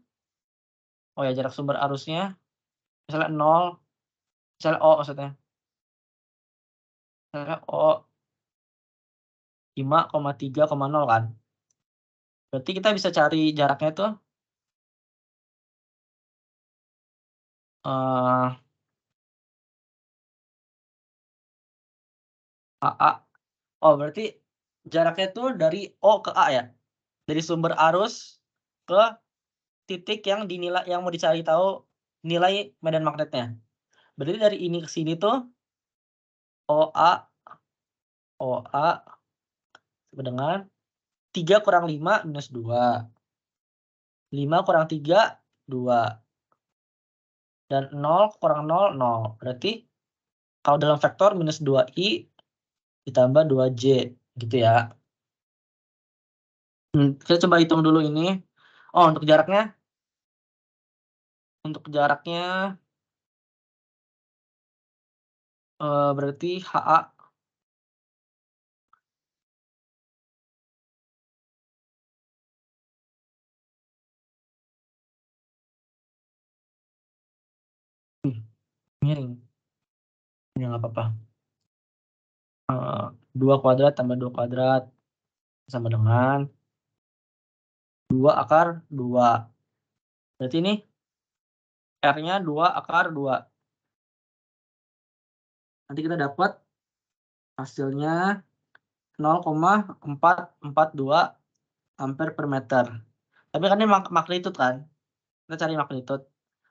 jarak sumber arusnya misalnya 0, misalnya O maksudnya. Misalnya O 5,3,0 kan. Berarti kita bisa cari jaraknya itu AA. Oh, berarti jaraknya itu dari O ke A ya. Dari sumber arus ke titik yang yang mau dicari tahu nilai medan magnetnya. Berarti dari ini ke sini tuh OA sama dengan 3 kurang 5 minus 2. 5 kurang 3, 2. Dan 0 kurang 0, 0. Berarti kalau dalam vektor minus 2i ditambah 2j gitu ya. Kita coba hitung dulu ini. Oh, untuk jaraknya berarti HA miring. Ya nggak apa-apa. 2 kuadrat tambah 2 kuadrat sama dengan 2 akar 2. Berarti ini R-nya 2 akar 2. Nanti kita dapat hasilnya 0,442 ampere per meter. Tapi kan ini magnitude kan. Kita cari magnitude.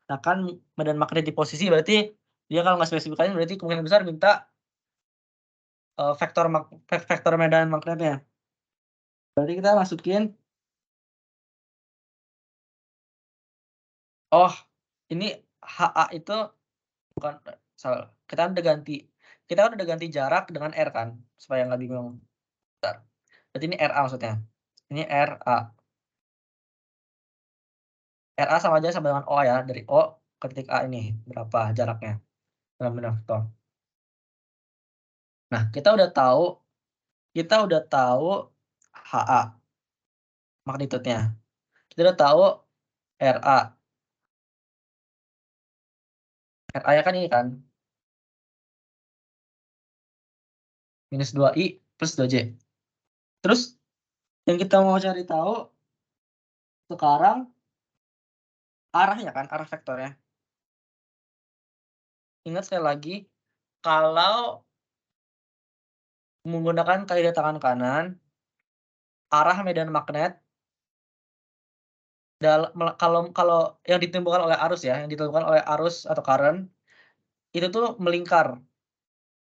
Nah kan medan magnet di posisi berarti dia kalau nggak spesifikasiin berarti kemungkinan besar minta vektor medan magnetnya. Berarti kita masukin. Oh, ini HA itu bukan salah. Kita udah ganti jarak dengan R kan, supaya nggak bingung. Bentar. Berarti ini RA maksudnya. Ini RA. RA sama aja sama dengan O ya, dari O ke titik A ini berapa jaraknya dalam benang vektor. Nah, kita udah tahu HA magnitudenya. Kita udah tahu RA. RA-nya kan ini kan minus 2i plus 2j. Terus yang kita mau cari tahu sekarang arahnya kan, arah vektornya. Ingat sekali lagi, kalau menggunakan kaidah tangan kanan, arah medan magnet kalau yang ditimbulkan oleh arus ya, yang ditimbulkan oleh arus atau current itu tuh melingkar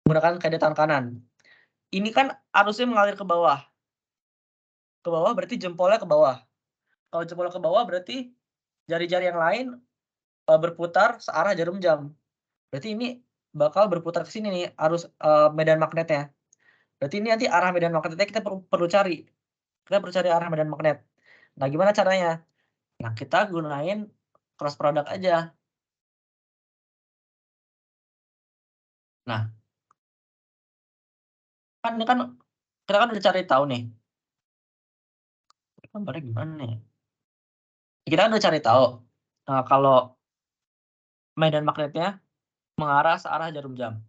menggunakan kaidah tangan kanan. Ini kan arusnya mengalir ke bawah. Ke bawah berarti jempolnya ke bawah. Kalau jempolnya ke bawah berarti jari-jari yang lain berputar searah jarum jam. Berarti ini bakal berputar ke sini nih arus medan magnetnya. Berarti ini nanti arah medan magnetnya kita perlu cari. Kita perlu cari arah medan magnet. Nah, gimana caranya? Nah, kita gunain cross product aja. Nah, kan ini kan kita kan udah cari tahu nih. Gambarnya gimana nih? Kita kan udah cari tahu. Kalau medan magnetnya mengarah searah jarum jam.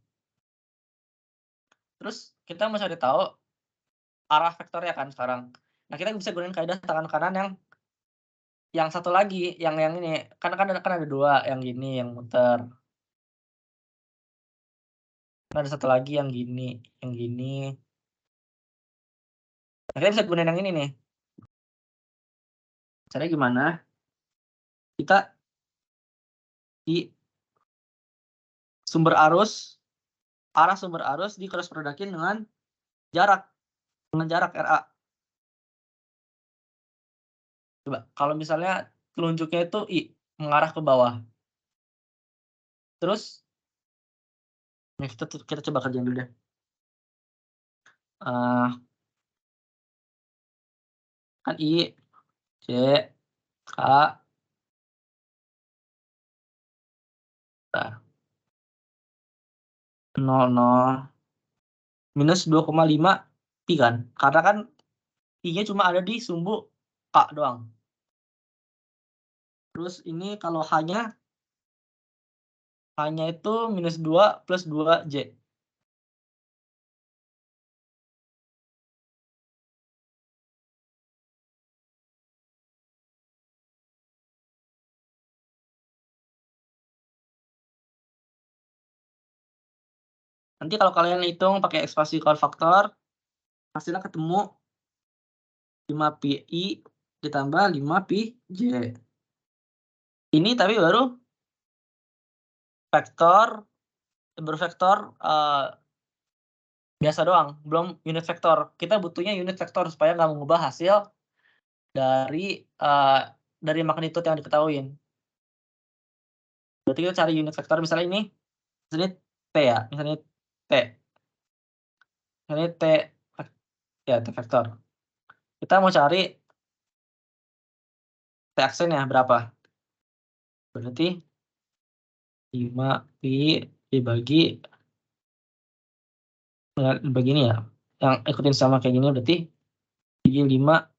Terus kita mau cari tahu arah vektornya kan sekarang. Nah, kita bisa gunain kaidah tangan kanan yang satu lagi, yang ini. Kan ada 2, yang gini, yang muter. Kan ada satu lagi yang gini, yang gini. Nah, kita bisa gunain yang ini nih. Caranya gimana? Kita di arah sumber arus di cross product-in dengan jarak RA. Coba kalau misalnya telunjuknya itu I, mengarah ke bawah. Terus nih kita coba kerjain dulu deh. Kan I, C, K, nah, 0, minus 2,5 pi kan? Karena kan I-nya cuma ada di sumbu K doang. Terus ini kalau H-nya itu minus 2 plus 2J. Nanti kalau kalian hitung pakai ekspansi faktor, hasilnya ketemu 5pi ditambah 5pj. Ini tapi baru vektor biasa doang, belum unit vektor. Kita butuhnya unit vektor supaya nggak mengubah hasil dari magnitude yang diketahuin. Berarti kita cari unit vektor, misalnya ini T ya, misalnya T. Misalnya T, ya T vektor. Kita mau cari T aksennya berapa. Berarti 5pi dibagi ini ya. Yang ikutin sama kayak gini berarti bagi 5.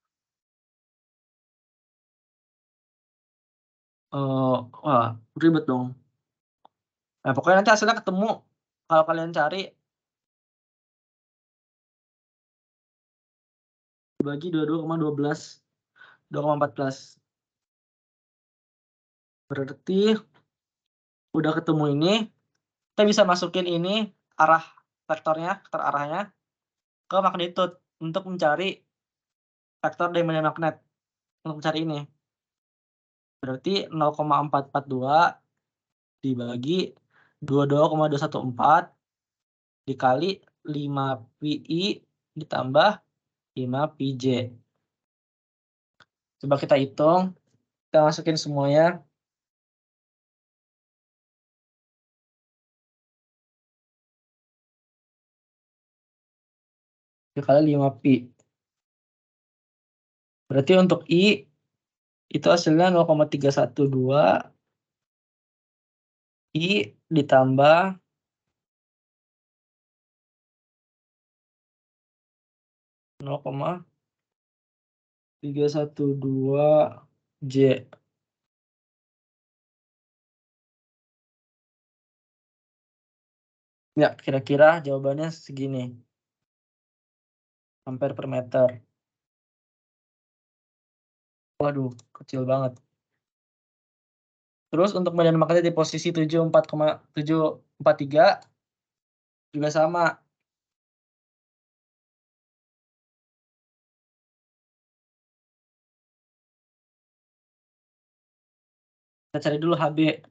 Wah, ribet dong. Nah, pokoknya nanti hasilnya ketemu kalau kalian cari bagi 22,12, 2,14. Berarti udah ketemu ini, kita bisa masukin ini arah vektornya, vektor arahnya ke magnitude untuk mencari vektor dimensi magnet untuk mencari ini. Berarti 0,442 dibagi 22,214 dikali 5pi ditambah 5pj. Coba kita hitung, kita masukin semuanya. Dikali 5pi. Berarti untuk I itu hasilnya 0,312 I ditambah 0,312 J. Ya, kira-kira jawabannya segini. Ampere per meter. Waduh, kecil banget. Terus untuk medan magnet di posisi 74,743 juga sama. Kita cari dulu HB.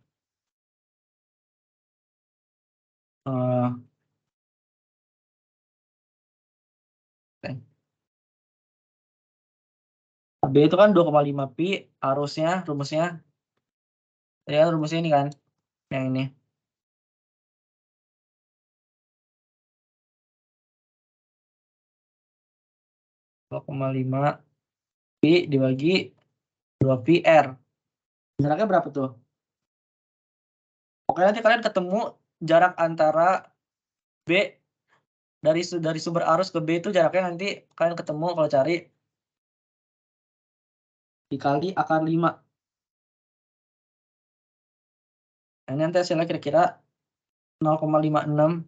HB itu kan 2,5 pi, arusnya, rumusnya. Ya, rumusnya ini kan, yang ini. 2,5 pi dibagi 2 pi R. Jaraknya berapa tuh? Pokoknya nanti kalian ketemu jarak antara B dari sumber arus ke B itu jaraknya nanti kalian ketemu kalau cari dikali akar 5. Nah, ini nanti hasilnya kira-kira 0,56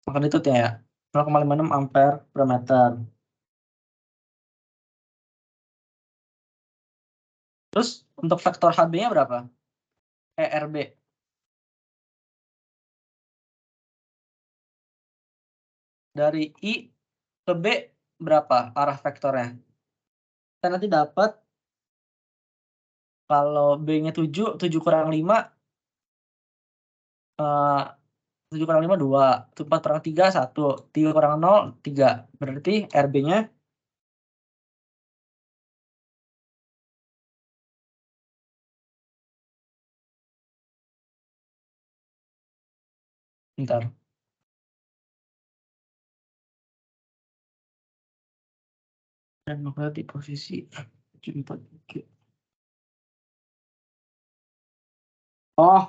magnitude ya, 0,56 ampere per meter. Terus untuk vektor HB-nya berapa? RB. Dari I ke B berapa arah vektornya? Kita nanti dapat kalau B-nya 7 kurang 5, 7 kurang 5, 2. 4 kurang 3, 1. 3 kurang 0, 3. Berarti RB-nya bentar. Dan magnet di posisi 74. Oh,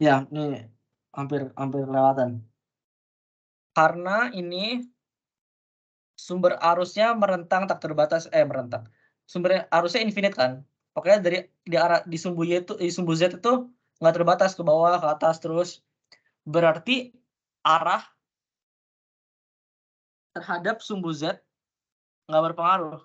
ya, ini hampir lewatan. Karena ini sumber arusnya merentang tak terbatas, merentang. Sumber arusnya infinite kan. Pokoknya dari di sumbu Y itu di sumbu Z itu nggak terbatas ke bawah, ke atas terus. Berarti arah terhadap sumbu Z nggak berpengaruh.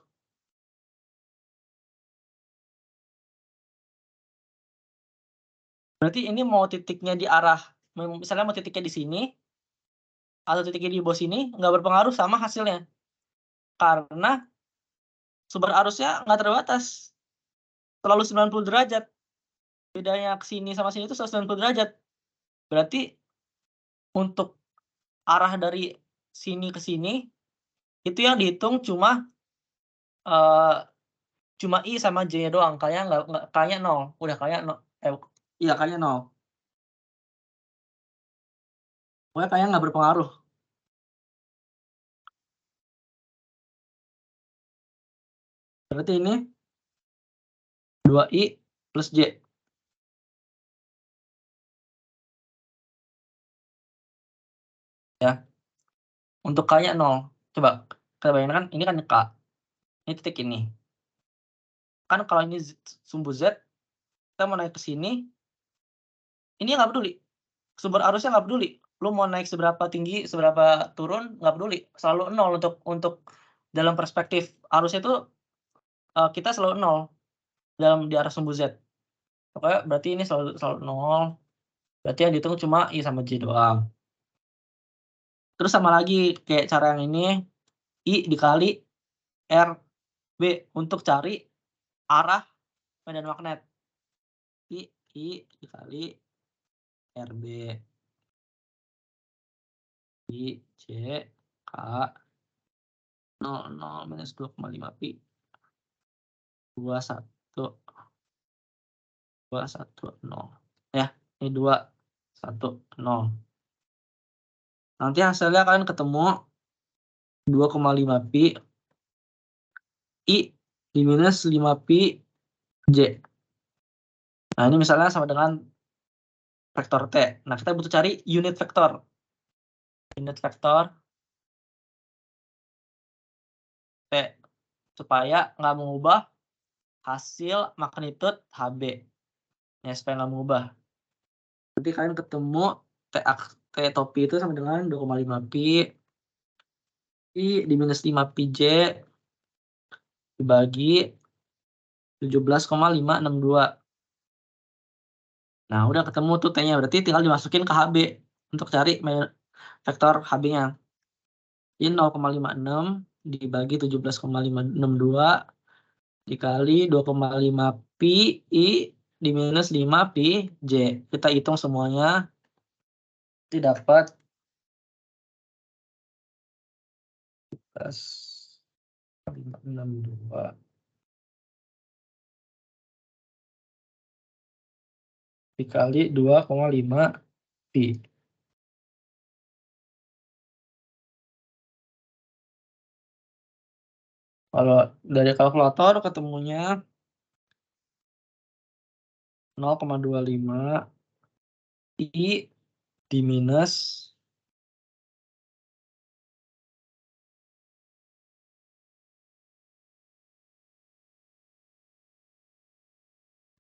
Berarti ini mau titiknya di arah, misalnya mau titiknya di sini, atau titik di bawah sini nggak berpengaruh sama hasilnya. Karena sumber arusnya nggak terbatas, selalu 90 derajat. Bedanya ke sini sama sini itu 190 derajat. Berarti untuk arah dari sini ke sini, itu yang dihitung cuma, cuma I sama J-nya doang, K-nya nggak K-nya 0, udah K-nya iya K-nya 0. Pokoknya K-nya nggak berpengaruh. Berarti ini 2I plus J. Ya. Untuk K-nya 0. Coba kita bayangkan ini kan K. Ini titik ini. Kan kalau ini sumbu Z, kita mau naik ke sini, ini nggak peduli. Sumber arusnya nggak peduli. Lu mau naik seberapa tinggi, seberapa turun, nggak peduli. Selalu 0 untuk dalam perspektif arusnya itu, kita selalu 0 di arah sumbu Z. Pokoknya berarti ini selalu 0. Berarti yang dihitung cuma I sama J doang. Terus sama lagi kayak cara yang ini, I dikali RB untuk cari arah medan magnet. I dikali RB. I J K 00 minus 2,5 pi 21 210 ya, ini 210. Nanti hasilnya kalian ketemu 2,5 pi I diminus 5 pi J. Nah, ini misalnya sama dengan vektor T. Nah, kita butuh cari unit vektor. Unit vektor T supaya nggak mengubah hasil magnitude HB. Ya, supaya nggak mengubah. Nanti kalian ketemu T topi itu sama dengan 2,5 pi I diminus 5 pi J dibagi 17,562. Nah, udah ketemu tuh T-nya. Berarti tinggal dimasukin ke HB untuk cari vektor HB-nya. Ini 0,56 dibagi 17,562 dikali 2,5 pi I diminus 5 pi J. Kita hitung semuanya. Nanti dapat 562 dikali 2,5 pi. Kalau dari kalkulator ketemunya 0,25 I diminus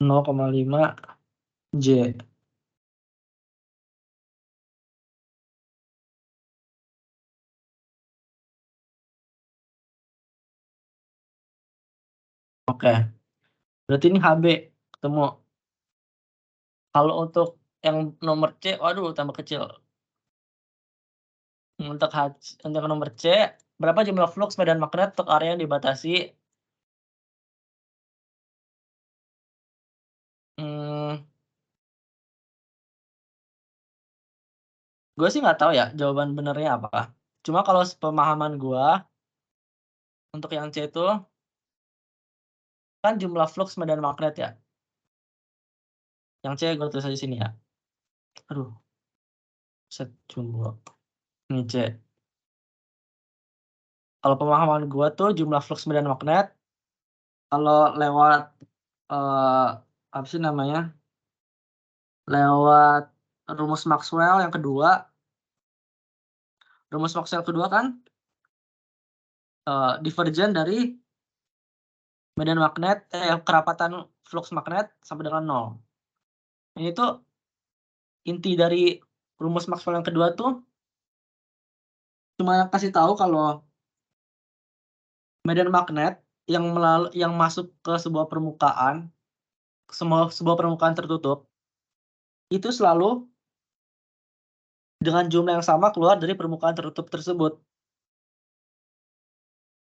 0,5 J. Oke. Berarti ini HB ketemu. Kalau untuk yang nomor C, waduh tambah kecil. Untuk nomor C, berapa jumlah flux medan magnet untuk area yang dibatasi? Gue sih nggak tahu ya jawaban benernya apa. Cuma kalau pemahaman gue, untuk yang C itu kan jumlah flux medan magnet ya. Yang C gue tulis aja sini ya. Aduh, set jumlah. Ini C. Kalau pemahaman gue tuh jumlah flux medan magnet kalau lewat apa sih namanya? Lewat rumus Maxwell yang kedua. Rumus Maxwell kedua kan divergen dari medan magnet, kerapatan flux magnet sampai dengan 0. Ini tuh inti dari rumus Maxwell yang kedua tuh cuma kasih tahu kalau medan magnet yang masuk ke sebuah permukaan, sebuah permukaan tertutup, itu selalu dengan jumlah yang sama keluar dari permukaan tertutup tersebut.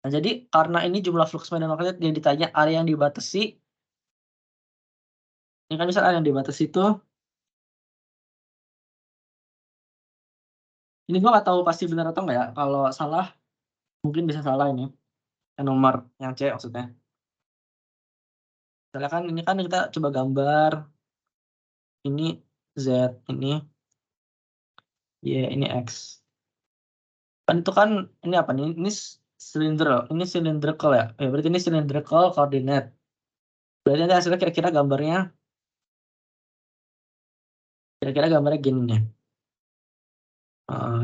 Nah, jadi karena ini jumlah flux medan magnet yang ditanya area yang dibatasi. Ini kan misal area yang dibatasi itu. Ini gua nggak tahu pasti benar atau enggak ya. Kalau salah mungkin bisa salah ini. Yang nomor yang C maksudnya. Misalnya kan ini kan kita coba gambar. Ini Z, ini Y, ini X. Kan itu kan ini apa nih? Ini cylindrical ya. Berarti ini cylindrical coordinate. Berarti nanti hasilnya kira-kira gambarnya gini nih.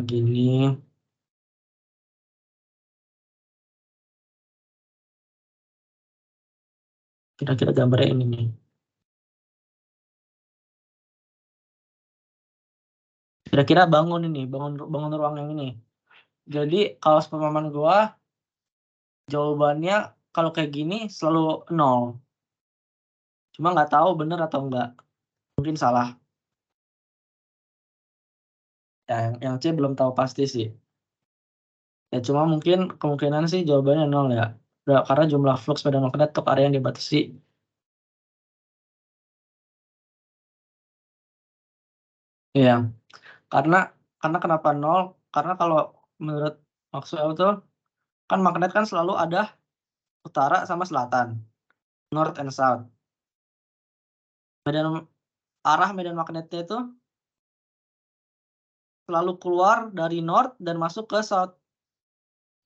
Gini. Kira-kira gambarnya ini nih. Kira-kira bangun ruang yang ini. Jadi kalau sepemahaman gua, jawabannya kalau kayak gini selalu 0. Cuma nggak tahu bener atau enggak. Mungkin salah. Ya, yang C belum tahu pasti sih. Ya cuma mungkin kemungkinan sih jawabannya 0 ya. Karena jumlah flux medan magnet untuk area yang dibatasi. Iya. Karena kenapa 0? Karena kalau menurut Maxwell tuh kan magnet kan selalu ada utara sama selatan, north and south. Arah medan magnetnya itu selalu keluar dari north dan masuk ke south.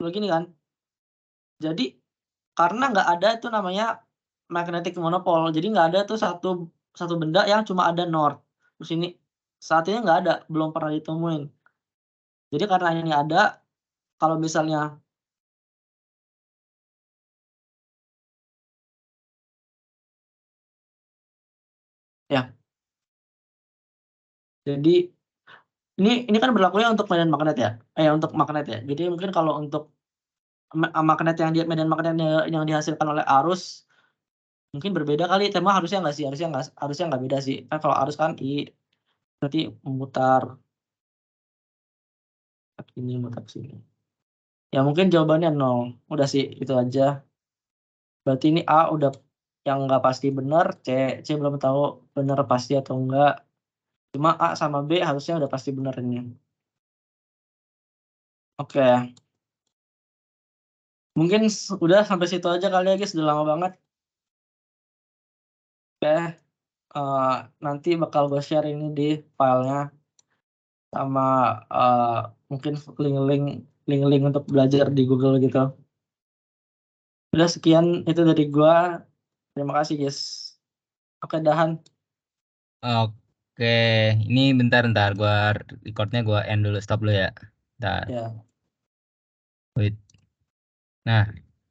Begini kan. Jadi karena nggak ada itu namanya magnetic monopole. Jadi nggak ada tuh satu benda yang cuma ada north. Terus ini saat ini nggak ada, belum pernah ditemuin. Jadi karena ini ada, kalau misalnya ya. Jadi ini kan berlakunya untuk medan magnet ya. Untuk magnet ya. Jadi mungkin kalau untuk magnet medan magnet yang dihasilkan oleh arus mungkin berbeda kali. Tema harusnya nggak sih? Harusnya nggak beda sih. Kan kalau arus kan berarti memutar ini, muter ke sini. Ya mungkin jawabannya 0. Udah sih, itu aja. Berarti ini A udah yang nggak pasti benar, C belum tahu benar pasti atau enggak. Cuma A sama B harusnya udah pasti benar ini. Oke. Mungkin udah sampai situ aja kali ya guys, udah lama banget. Oke. Nanti bakal gue share ini di filenya sama mungkin link-link untuk belajar di Google gitu. Udah sekian itu dari gua. Terima kasih guys. Oke, dahan. Oke, ini bentar gua recordnya gua end dulu, stop dulu ya. Bentar. Ya. Wait. Nah,